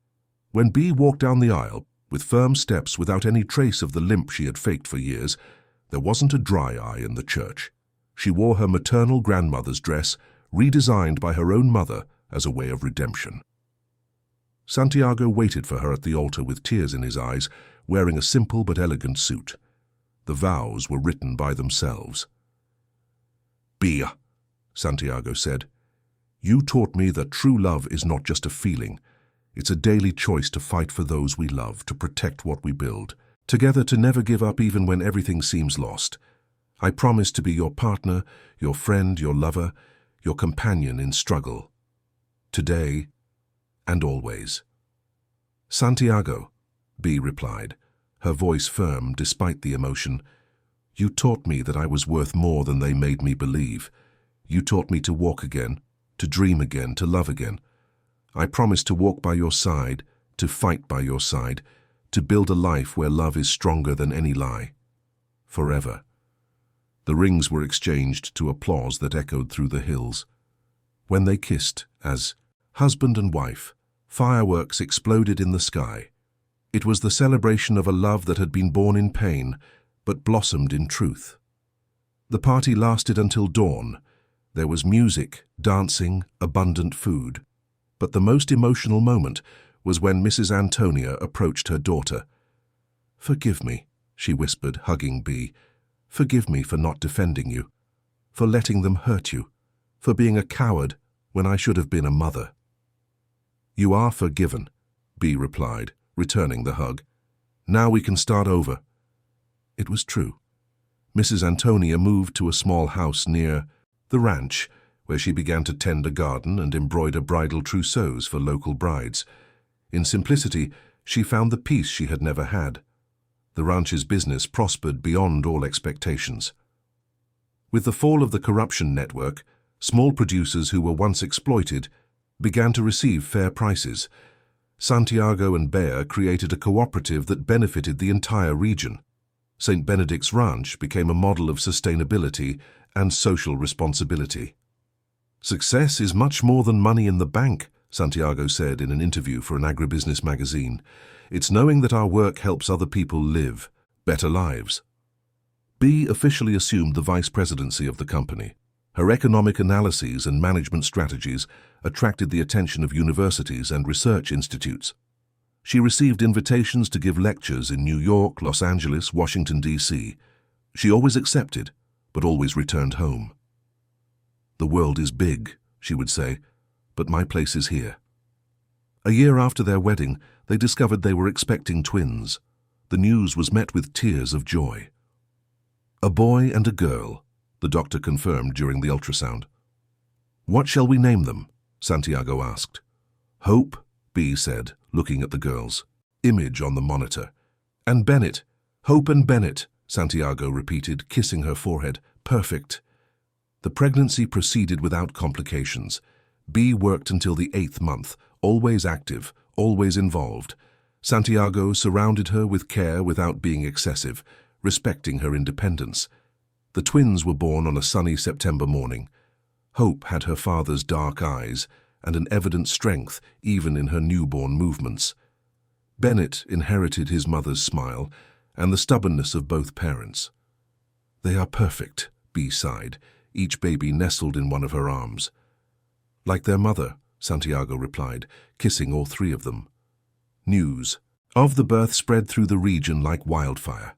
[SPEAKER 1] When Bea walked down the aisle, with firm steps without any trace of the limp she had faked for years, there wasn't a dry eye in the church. She wore her maternal grandmother's dress, redesigned by her own mother as a way of redemption. Santiago waited for her at the altar with tears in his eyes, wearing a simple but elegant suit. The vows were written by themselves. "Bea," Santiago said, "you taught me that true love is not just a feeling. It's a daily choice to fight for those we love, to protect what we build, together to never give up even when everything seems lost. I promise to be your partner, your friend, your lover, your companion in struggle. Today and always." "Santiago," Bea replied, her voice firm despite the emotion, "you taught me that I was worth more than they made me believe. You taught me to walk again, to dream again, to love again. I promise to walk by your side, to fight by your side, to build a life where love is stronger than any lie. Forever." The rings were exchanged to applause that echoed through the hills. When they kissed, as husband and wife, fireworks exploded in the sky. It was the celebration of a love that had been born in pain, but blossomed in truth. The party lasted until dawn. There was music, dancing, abundant food. But the most emotional moment was when Mrs. Antonia approached her daughter. "Forgive me," she whispered, hugging Bea. "Forgive me for not defending you, for letting them hurt you, for being a coward when I should have been a mother." "You are forgiven," Bea replied, returning the hug. "Now we can start over." It was true. Mrs. Antonia moved to a small house near the ranch, where she began to tend a garden and embroider bridal trousseaux for local brides. In simplicity, she found the peace she had never had. The ranch's business prospered beyond all expectations. With the fall of the corruption network, small producers who were once exploited began to receive fair prices. Santiago and Bea created a cooperative that benefited the entire region. St. Benedict's Ranch became a model of sustainability and social responsibility. "Success is much more than money in the bank," Santiago said in an interview for an agribusiness magazine. "It's knowing that our work helps other people live better lives." Bea officially assumed the vice presidency of the company. Her economic analyses and management strategies attracted the attention of universities and research institutes. She received invitations to give lectures in New York, Los Angeles, Washington, D.C. She always accepted, but always returned home. "The world is big," she would say, "but my place is here." A year after their wedding, they discovered they were expecting twins. The news was met with tears of joy. "A boy and a girl," the doctor confirmed during the ultrasound. "What shall we name them?" Santiago asked. "Hope," Bea said, looking at the girl's image on the monitor. "And Bennett. Hope and Bennett," Santiago repeated, kissing her forehead. "Perfect." The pregnancy proceeded without complications. Bea worked until the 8th month, always active, always involved. Santiago surrounded her with care without being excessive, respecting her independence. The twins were born on a sunny September morning. Hope had her father's dark eyes and an evident strength even in her newborn movements. Bennett inherited his mother's smile and the stubbornness of both parents. "They are perfect," Bea sighed, each baby nestled in one of her arms. "Like their mother," Santiago replied, kissing all three of them. News of the birth spread through the region like wildfire.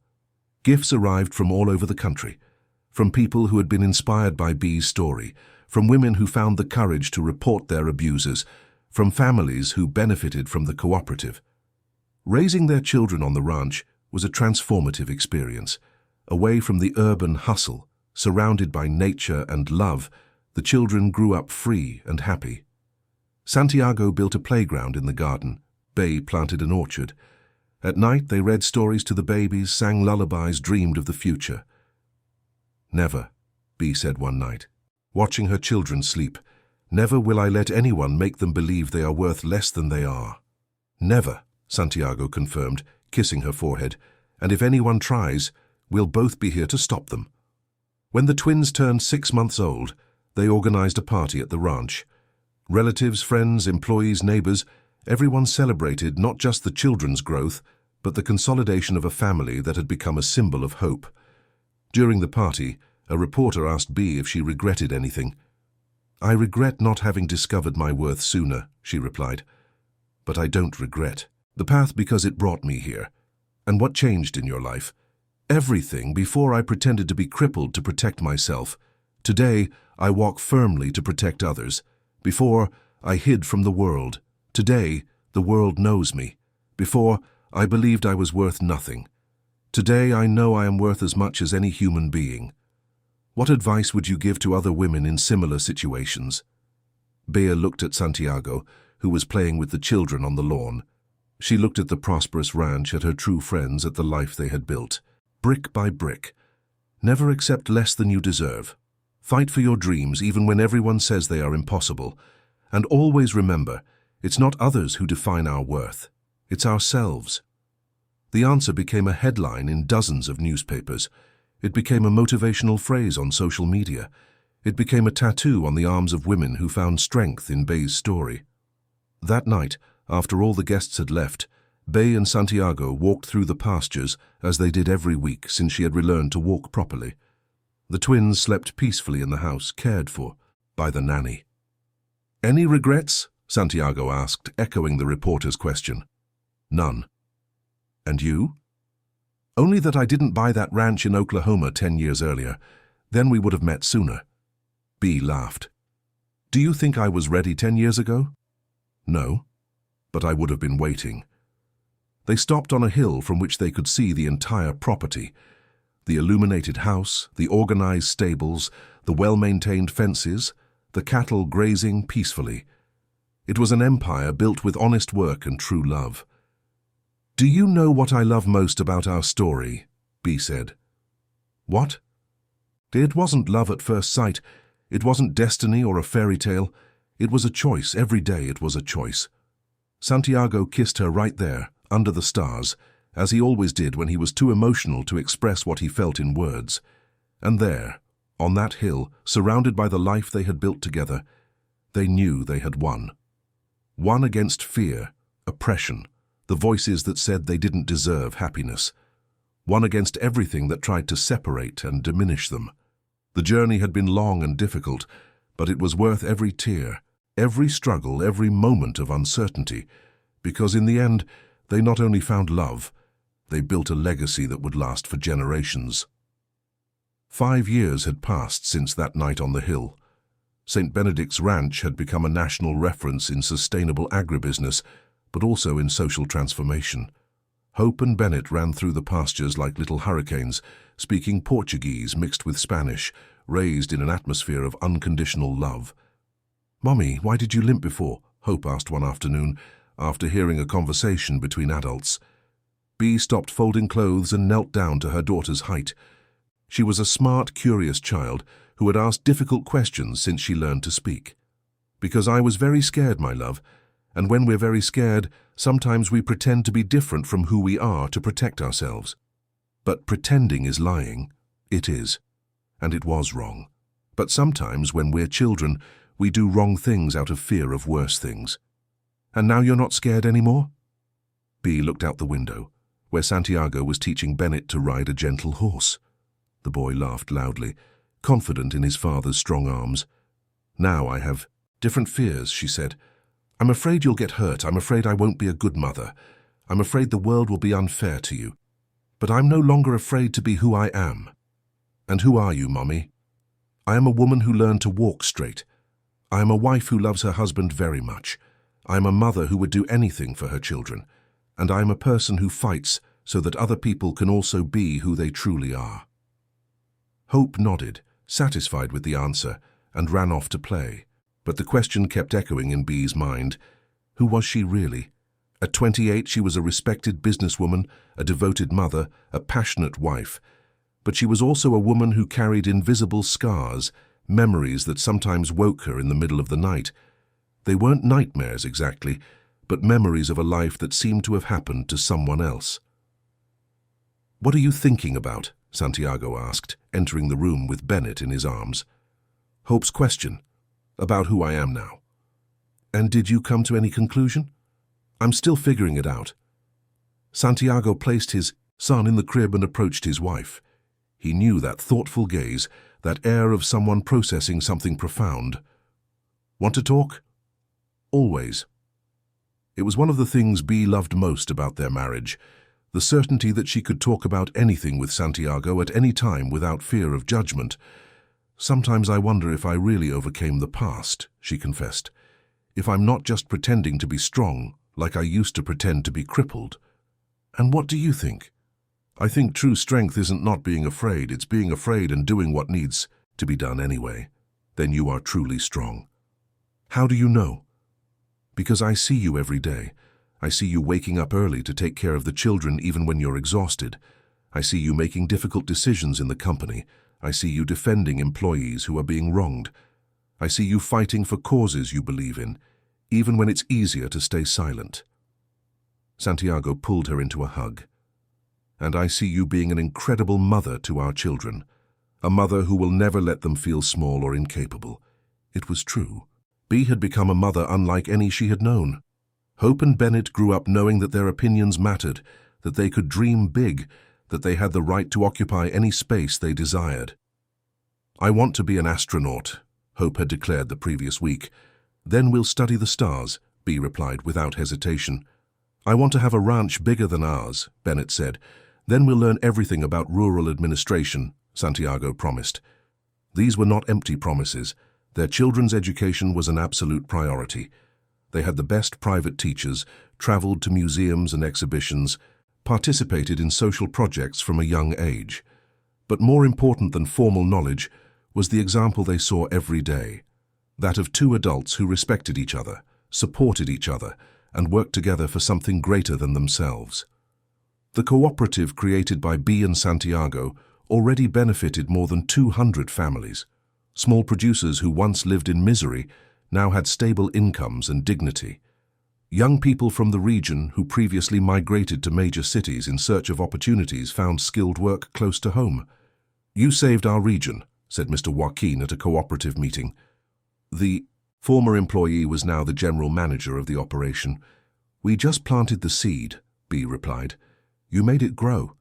[SPEAKER 1] Gifts arrived from all over the country, from people who had been inspired by Bea's story, from women who found the courage to report their abusers, from families who benefited from the cooperative. Raising their children on the ranch was a transformative experience. Away from the urban hustle, surrounded by nature and love, the children grew up free and happy. Santiago built a playground in the garden. Bay planted an orchard. At night they read stories to the babies, sang lullabies, dreamed of the future. "Never," Bea said one night, watching her children sleep, "never will I let anyone make them believe they are worth less than they are." "Never," Santiago confirmed, kissing her forehead, "and if anyone tries, we'll both be here to stop them." When the twins turned 6 months old, they organized a party at the ranch. Relatives, friends, employees, neighbors, everyone celebrated not just the children's growth, but the consolidation of a family that had become a symbol of hope. During the party, a reporter asked Bea if she regretted anything. "I regret not having discovered my worth sooner," she replied. "But I don't regret the path because it brought me here." "And what changed in your life?" "Everything. Before I pretended to be crippled to protect myself. Today, I walk firmly to protect others. Before, I hid from the world. Today, the world knows me. Before, I believed I was worth nothing. Today, I know I am worth as much as any human being." "What advice would you give to other women in similar situations?" Bea looked at Santiago, who was playing with the children on the lawn. She looked at the prosperous ranch, at her true friends, at the life they had built. Brick by brick. "Never accept less than you deserve. Fight for your dreams even when everyone says they are impossible. And always remember, it's not others who define our worth. It's ourselves." The answer became a headline in dozens of newspapers. It became a motivational phrase on social media. It became a tattoo on the arms of women who found strength in Bea's story. That night, after all the guests had left, Bea and Santiago walked through the pastures as they did every week since she had relearned to walk properly. The twins slept peacefully in the house, cared for by the nanny. "Any regrets?" Santiago asked, echoing the reporter's question. "None." "And you?" "Only that I didn't buy that ranch in Oklahoma 10 years earlier. Then we would have met sooner." Bea laughed. "Do you think I was ready 10 years ago?" "No, but I would have been waiting." They stopped on a hill from which they could see the entire property. The illuminated house, the organized stables, the well-maintained fences, the cattle grazing peacefully. It was an empire built with honest work and true love. "Do you know what I love most about our story?" Bea said. "What?" "It wasn't love at first sight. It wasn't destiny or a fairy tale. It was a choice. Every day it was a choice." Santiago kissed her right there, under the stars, as he always did when he was too emotional to express what he felt in words. And there, on that hill, surrounded by the life they had built together, they knew they had won. Won against fear, oppression, the voices that said they didn't deserve happiness. Won against everything that tried to separate and diminish them. The journey had been long and difficult, but it was worth every tear, every struggle, every moment of uncertainty, because in the end, they not only found love, they built a legacy that would last for generations. 5 years had passed since that night on the hill. St. Benedict's Ranch had become a national reference in sustainable agribusiness, but also in social transformation. Hope and Bennett ran through the pastures like little hurricanes, speaking Portuguese mixed with Spanish, raised in an atmosphere of unconditional love. "Mommy, why did you limp before?" Hope asked one afternoon, after hearing a conversation between adults. Bea stopped folding clothes and knelt down to her daughter's height. She was a smart, curious child who had asked difficult questions since she learned to speak. "Because I was very scared, my love, and when we're very scared, sometimes we pretend to be different from who we are to protect ourselves. But pretending is lying. It is. And it was wrong. But sometimes when we're children, we do wrong things out of fear of worse things. And now you're not scared anymore?" Bea looked out the window, where Santiago was teaching Bennett to ride a gentle horse. The boy laughed loudly, confident in his father's strong arms. "Now I have different fears," she said. "I'm afraid you'll get hurt. I'm afraid I won't be a good mother. I'm afraid the world will be unfair to you. But I'm no longer afraid to be who I am." "And who are you, Mommy?" "I am a woman who learned to walk straight. I am a wife who loves her husband very much. I am a mother who would do anything for her children. And I am a person who fights so that other people can also be who they truly are." Hope nodded, satisfied with the answer, and ran off to play. But the question kept echoing in B's mind. Who was she really? At 28, she was a respected businesswoman, a devoted mother, a passionate wife. But she was also a woman who carried invisible scars, memories that sometimes woke her in the middle of the night. They weren't nightmares exactly, but memories of a life that seemed to have happened to someone else. "What are you thinking about?" Santiago asked, entering the room with Bennett in his arms. "Hope's question. About who I am now." "And did you come to any conclusion?" "I'm still figuring it out." Santiago placed his son in the crib and approached his wife. He knew that thoughtful gaze, that air of someone processing something profound. "Want to talk?" "Always." It was one of the things B loved most about their marriage, the certainty that she could talk about anything with Santiago at any time without fear of judgment. "Sometimes I wonder if I really overcame the past," she confessed. "If I'm not just pretending to be strong, like I used to pretend to be crippled." "And what do you think?" "I think true strength isn't not being afraid, it's being afraid and doing what needs to be done anyway. Then you are truly strong." "How do you know?" "Because I see you every day. I see you waking up early to take care of the children even when you're exhausted. I see you making difficult decisions in the company. I see you defending employees who are being wronged. I see you fighting for causes you believe in, even when it's easier to stay silent." Santiago pulled her into a hug. "And I see you being an incredible mother to our children, a mother who will never let them feel small or incapable." It was true. B had become a mother unlike any she had known. Hope and Bennett grew up knowing that their opinions mattered, that they could dream big, that they had the right to occupy any space they desired. "I want to be an astronaut," Hope had declared the previous week. "Then we'll study the stars," B replied without hesitation. "I want to have a ranch bigger than ours," Bennett said. "Then we'll learn everything about rural administration," Santiago promised. These were not empty promises. Their children's education was an absolute priority. They had the best private teachers, traveled to museums and exhibitions, participated in social projects from a young age. But more important than formal knowledge was the example they saw every day, that of two adults who respected each other, supported each other, and worked together for something greater than themselves. The cooperative created by B and Santiago already benefited more than 200 families. Small producers who once lived in misery now had stable incomes and dignity. Young people from the region who previously migrated to major cities in search of opportunities found skilled work close to home. "You saved our region," said Mr. Joaquin at a cooperative meeting. The former employee was now the general manager of the operation. "We just planted the seed," B replied. "You made it grow."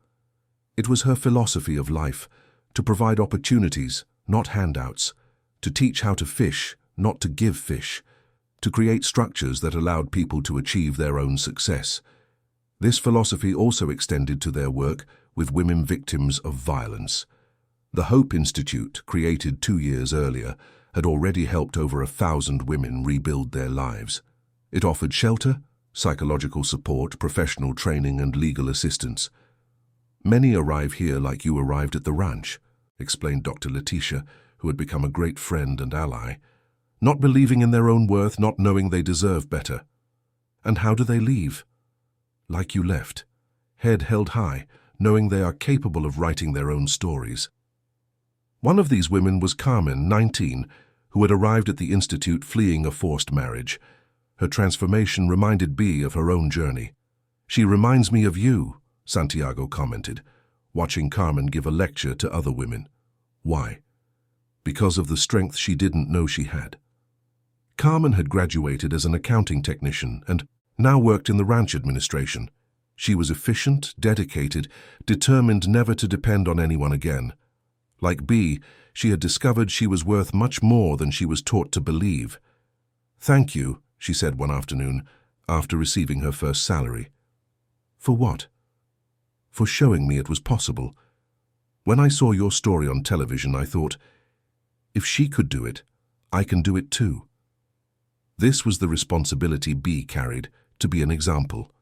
[SPEAKER 1] It was her philosophy of life, to provide opportunities, not handouts, to teach how to fish, not to give fish, to create structures that allowed people to achieve their own success. This philosophy also extended to their work with women victims of violence. The Hope Institute, created 2 years earlier, had already helped over 1,000 women rebuild their lives. It offered shelter, psychological support, professional training, and legal assistance. "Many arrive here like you arrived at the ranch," explained Dr. Letitia, who had become a great friend and ally. "Not believing in their own worth, not knowing they deserve better." "And how do they leave?" "Like you left, head held high, knowing they are capable of writing their own stories." One of these women was Carmen, 19, who had arrived at the Institute fleeing a forced marriage. Her transformation reminded B of her own journey. "She reminds me of you," Santiago commented, watching Carmen give a lecture to other women. Why? Because of the strength she didn't know she had. Carmen had graduated as an accounting technician and now worked in the ranch administration. She was efficient, dedicated, determined never to depend on anyone again. Like B, she had discovered she was worth much more than she was taught to believe. "Thank you," she said one afternoon, after receiving her first salary. "For what?" "For showing me it was possible. When I saw your story on television, I thought, if she could do it, I can do it too." This was the responsibility B carried, to be an example.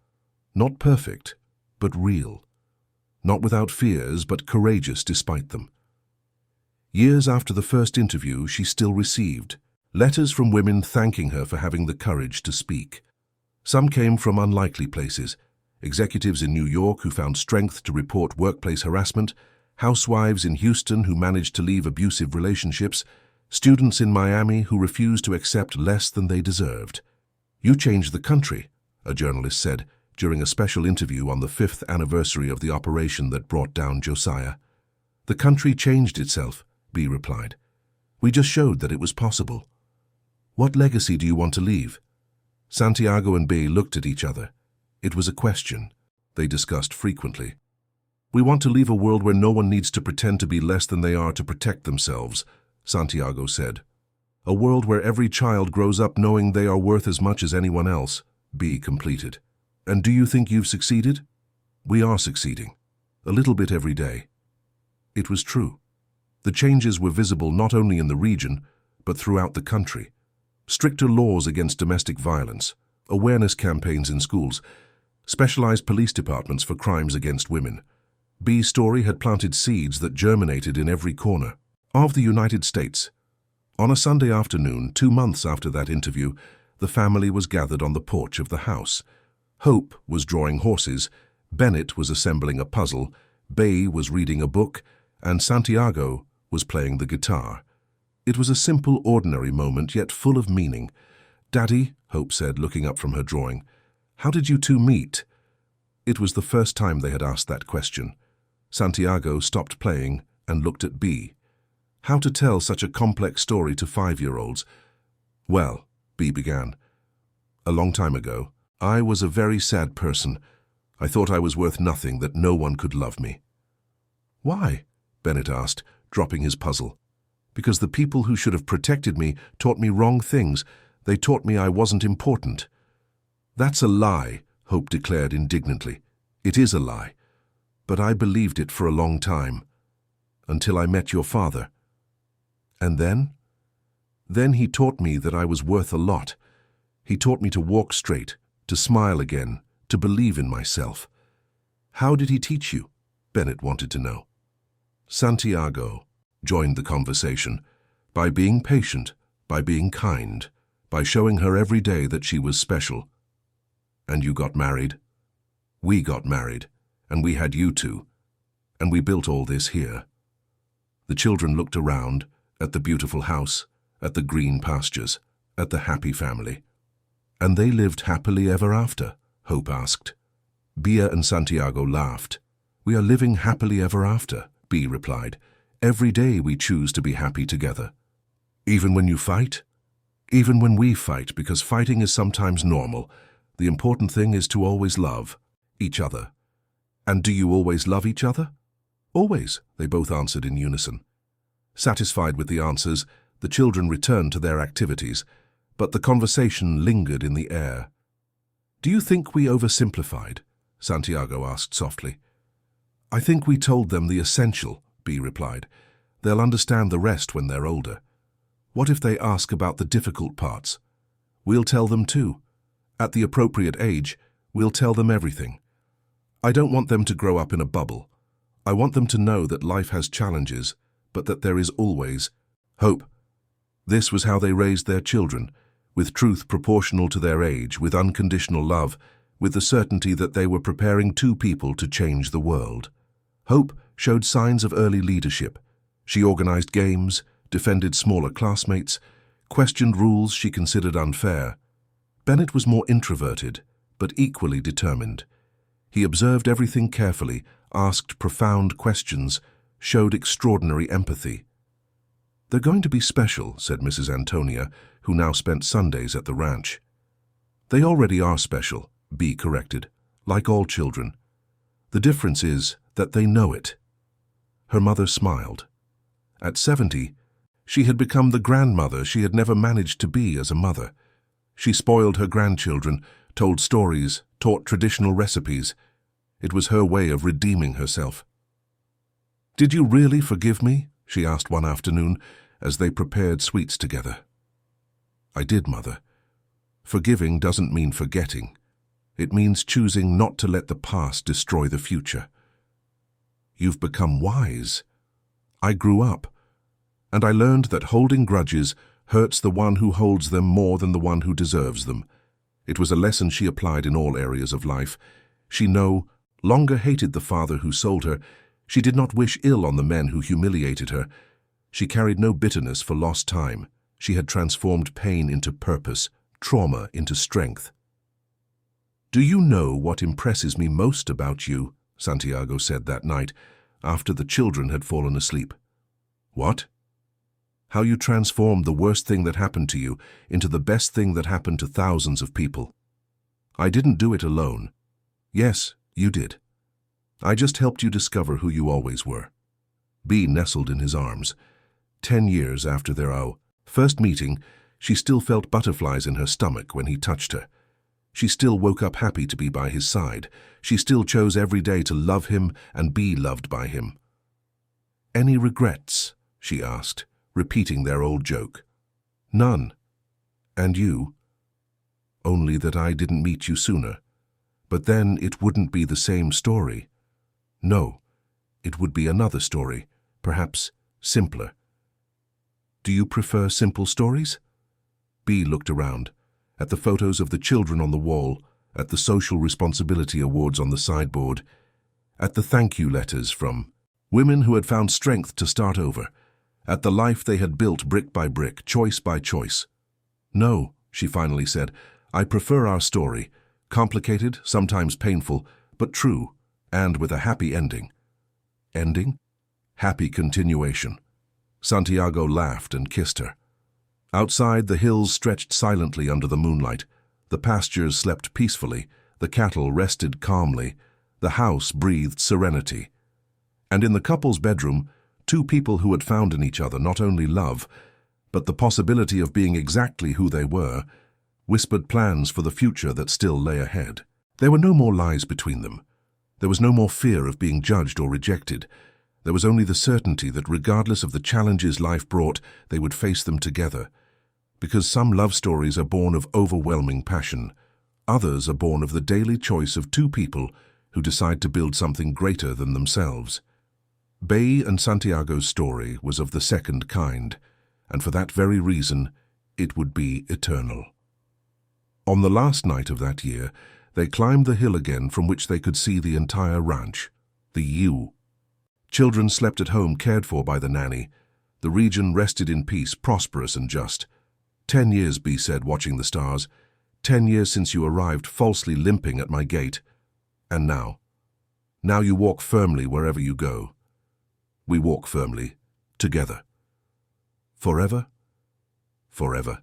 [SPEAKER 1] Not perfect, but real. Not without fears, but courageous despite them. Years after the first interview, she still received Letters from women thanking her for having the courage to speak. Some came from unlikely places: executives in New York who found strength to report workplace harassment, housewives in Houston who managed to leave abusive relationships, students in Miami who refused to accept less than they deserved. "You changed the country," a journalist said during a special interview on the 5th anniversary of the operation that brought down Josiah. "The country changed itself," B replied. "We just showed that it was possible." "What legacy do you want to leave?" Santiago and B looked at each other. It was a question they discussed frequently. "We want to leave a world where no one needs to pretend to be less than they are to protect themselves," Santiago said. "A world where every child grows up knowing they are worth as much as anyone else," B completed. "And do you think you've succeeded?" "We are succeeding. A little bit every day." It was true. The changes were visible not only in the region, but throughout the country. Stricter laws against domestic violence, awareness campaigns in schools, specialized police departments for crimes against women. B's story had planted seeds that germinated in every corner of the United States. On a Sunday afternoon, 2 months after that interview, the family was gathered on the porch of the house. Hope was drawing horses, Bennett was assembling a puzzle, Bay was reading a book, and Santiago was playing the guitar. It was a simple, ordinary moment, yet full of meaning. "Daddy," Hope said, looking up from her drawing, "how did you two meet?" It was the first time they had asked that question. Santiago stopped playing and looked at B. How to tell such a complex story to 5-year-olds? "Well," B began, "a long time ago, I was a very sad person. I thought I was worth nothing, that no one could love me." "Why?" Bennett asked, dropping his puzzle. "Because the people who should have protected me taught me wrong things. They taught me I wasn't important." "That's a lie," Hope declared indignantly. "It is a lie. But I believed it for a long time. Until I met your father." "And then?" "Then he taught me that I was worth a lot. He taught me to walk straight, to smile again, to believe in myself." "How did he teach you?" Bennett wanted to know. Santiago joined the conversation, by being patient, by being kind, by showing her every day that she was special. "And you got married?" "We got married, and we had you two, and we built all this here." The children looked around, at the beautiful house, at the green pastures, at the happy family. "And they lived happily ever after?" Hope asked. Bia and Santiago laughed. "We are living happily ever after," B replied. "Every day we choose to be happy together." "Even when you fight?" "Even when we fight, because fighting is sometimes normal. The important thing is to always love each other." "And do you always love each other?" "Always," they both answered in unison. Satisfied with the answers, the children returned to their activities, but the conversation lingered in the air. "Do you think we oversimplified?" Santiago asked softly. "I think we told them the essential," B replied. "They'll understand the rest when they're older. What if they ask about the difficult parts? We'll tell them too. At the appropriate age, we'll tell them everything. I don't want them to grow up in a bubble. I want them to know that life has challenges, but that there is always hope." This was how they raised their children, with truth proportional to their age, with unconditional love, with the certainty that they were preparing 2 people to change the world. Hope showed signs of early leadership. She organized games, defended smaller classmates, questioned rules she considered unfair. Bennett was more introverted, but equally determined. He observed everything carefully, asked profound questions, showed extraordinary empathy. "They're going to be special," said Mrs. Antonia, who now spent Sundays at the ranch. "They already are special," B corrected, "like all children. The difference is that they know it." Her mother smiled. At 70, she had become the grandmother she had never managed to be as a mother. She spoiled her grandchildren, told stories, taught traditional recipes. It was her way of redeeming herself. "Did you really forgive me?" she asked one afternoon as they prepared sweets together. "I did, Mother. Forgiving doesn't mean forgetting. It means choosing not to let the past destroy the future." "You've become wise." "I grew up, and I learned that holding grudges hurts the one who holds them more than the one who deserves them. It was a lesson she applied in all areas of life. She no longer hated the father who sold her. She did not wish ill on the men who humiliated her. She carried no bitterness for lost time. She had transformed pain into purpose, trauma into strength. "Do you know what impresses me most about you?" Santiago said that night, after the children had fallen asleep. "What?" "How you transformed the worst thing that happened to you into the best thing that happened to thousands of people. I didn't do it alone." "Yes, you did. I just helped you discover who you always were." Bea nestled in his arms. 10 years after their first meeting, she still felt butterflies in her stomach when he touched her. She still woke up happy to be by his side. She still chose every day to love him and be loved by him. "Any regrets?" she asked, repeating their old joke. "None. And you?" "Only that I didn't meet you sooner. But then it wouldn't be the same story." "No, it would be another story, perhaps simpler." "Do you prefer simple stories?" Bea looked around, at the photos of the children on the wall, at the social responsibility awards on the sideboard, at the thank you letters from women who had found strength to start over, at the life they had built brick by brick, choice by choice. "No," she finally said, "I prefer our story, complicated, sometimes painful, but true, and with a happy ending." "Ending?" "Happy continuation." Santiago laughed and kissed her. Outside, the hills stretched silently under the moonlight. The pastures slept peacefully, the cattle rested calmly, the house breathed serenity. And in the couple's bedroom, two people who had found in each other not only love, but the possibility of being exactly who they were, whispered plans for the future that still lay ahead. There were no more lies between them. There was no more fear of being judged or rejected. There was only the certainty that regardless of the challenges life brought, they would face them together. Because some love stories are born of overwhelming passion. Others are born of the daily choice of two people who decide to build something greater than themselves. Bea and Santiago's story was of the second kind, and for that very reason, it would be eternal. On the last night of that year, they climbed the hill again from which they could see the entire ranch, the U. Children slept at home cared for by the nanny. The region rested in peace, prosperous and just. 10 years, Bea said, watching the stars. 10 years since you arrived falsely limping at my gate. And now? Now you walk firmly wherever you go. We walk firmly, together. Forever? Forever.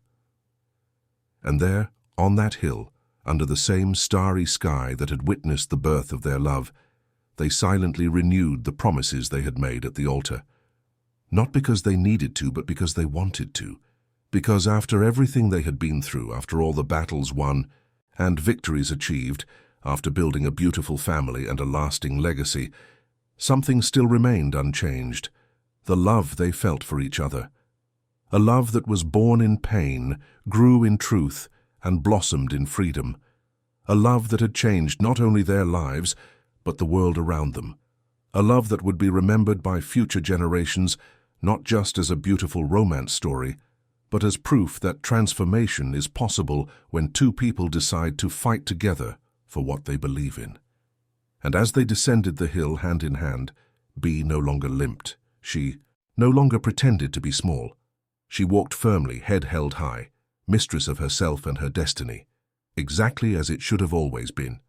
[SPEAKER 1] And there, on that hill, under the same starry sky that had witnessed the birth of their love, they silently renewed the promises they had made at the altar. Not because they needed to, but because they wanted to. Because after everything they had been through, after all the battles won and victories achieved, after building a beautiful family and a lasting legacy, something still remained unchanged: the love they felt for each other. A love that was born in pain, grew in truth, and blossomed in freedom. A love that had changed not only their lives, but the world around them. A love that would be remembered by future generations, not just as a beautiful romance story, but as proof that transformation is possible when two people decide to fight together for what they believe in. And as they descended the hill hand in hand, Bea no longer limped. She no longer pretended to be small. She walked firmly, head held high, mistress of herself and her destiny, exactly as it should have always been.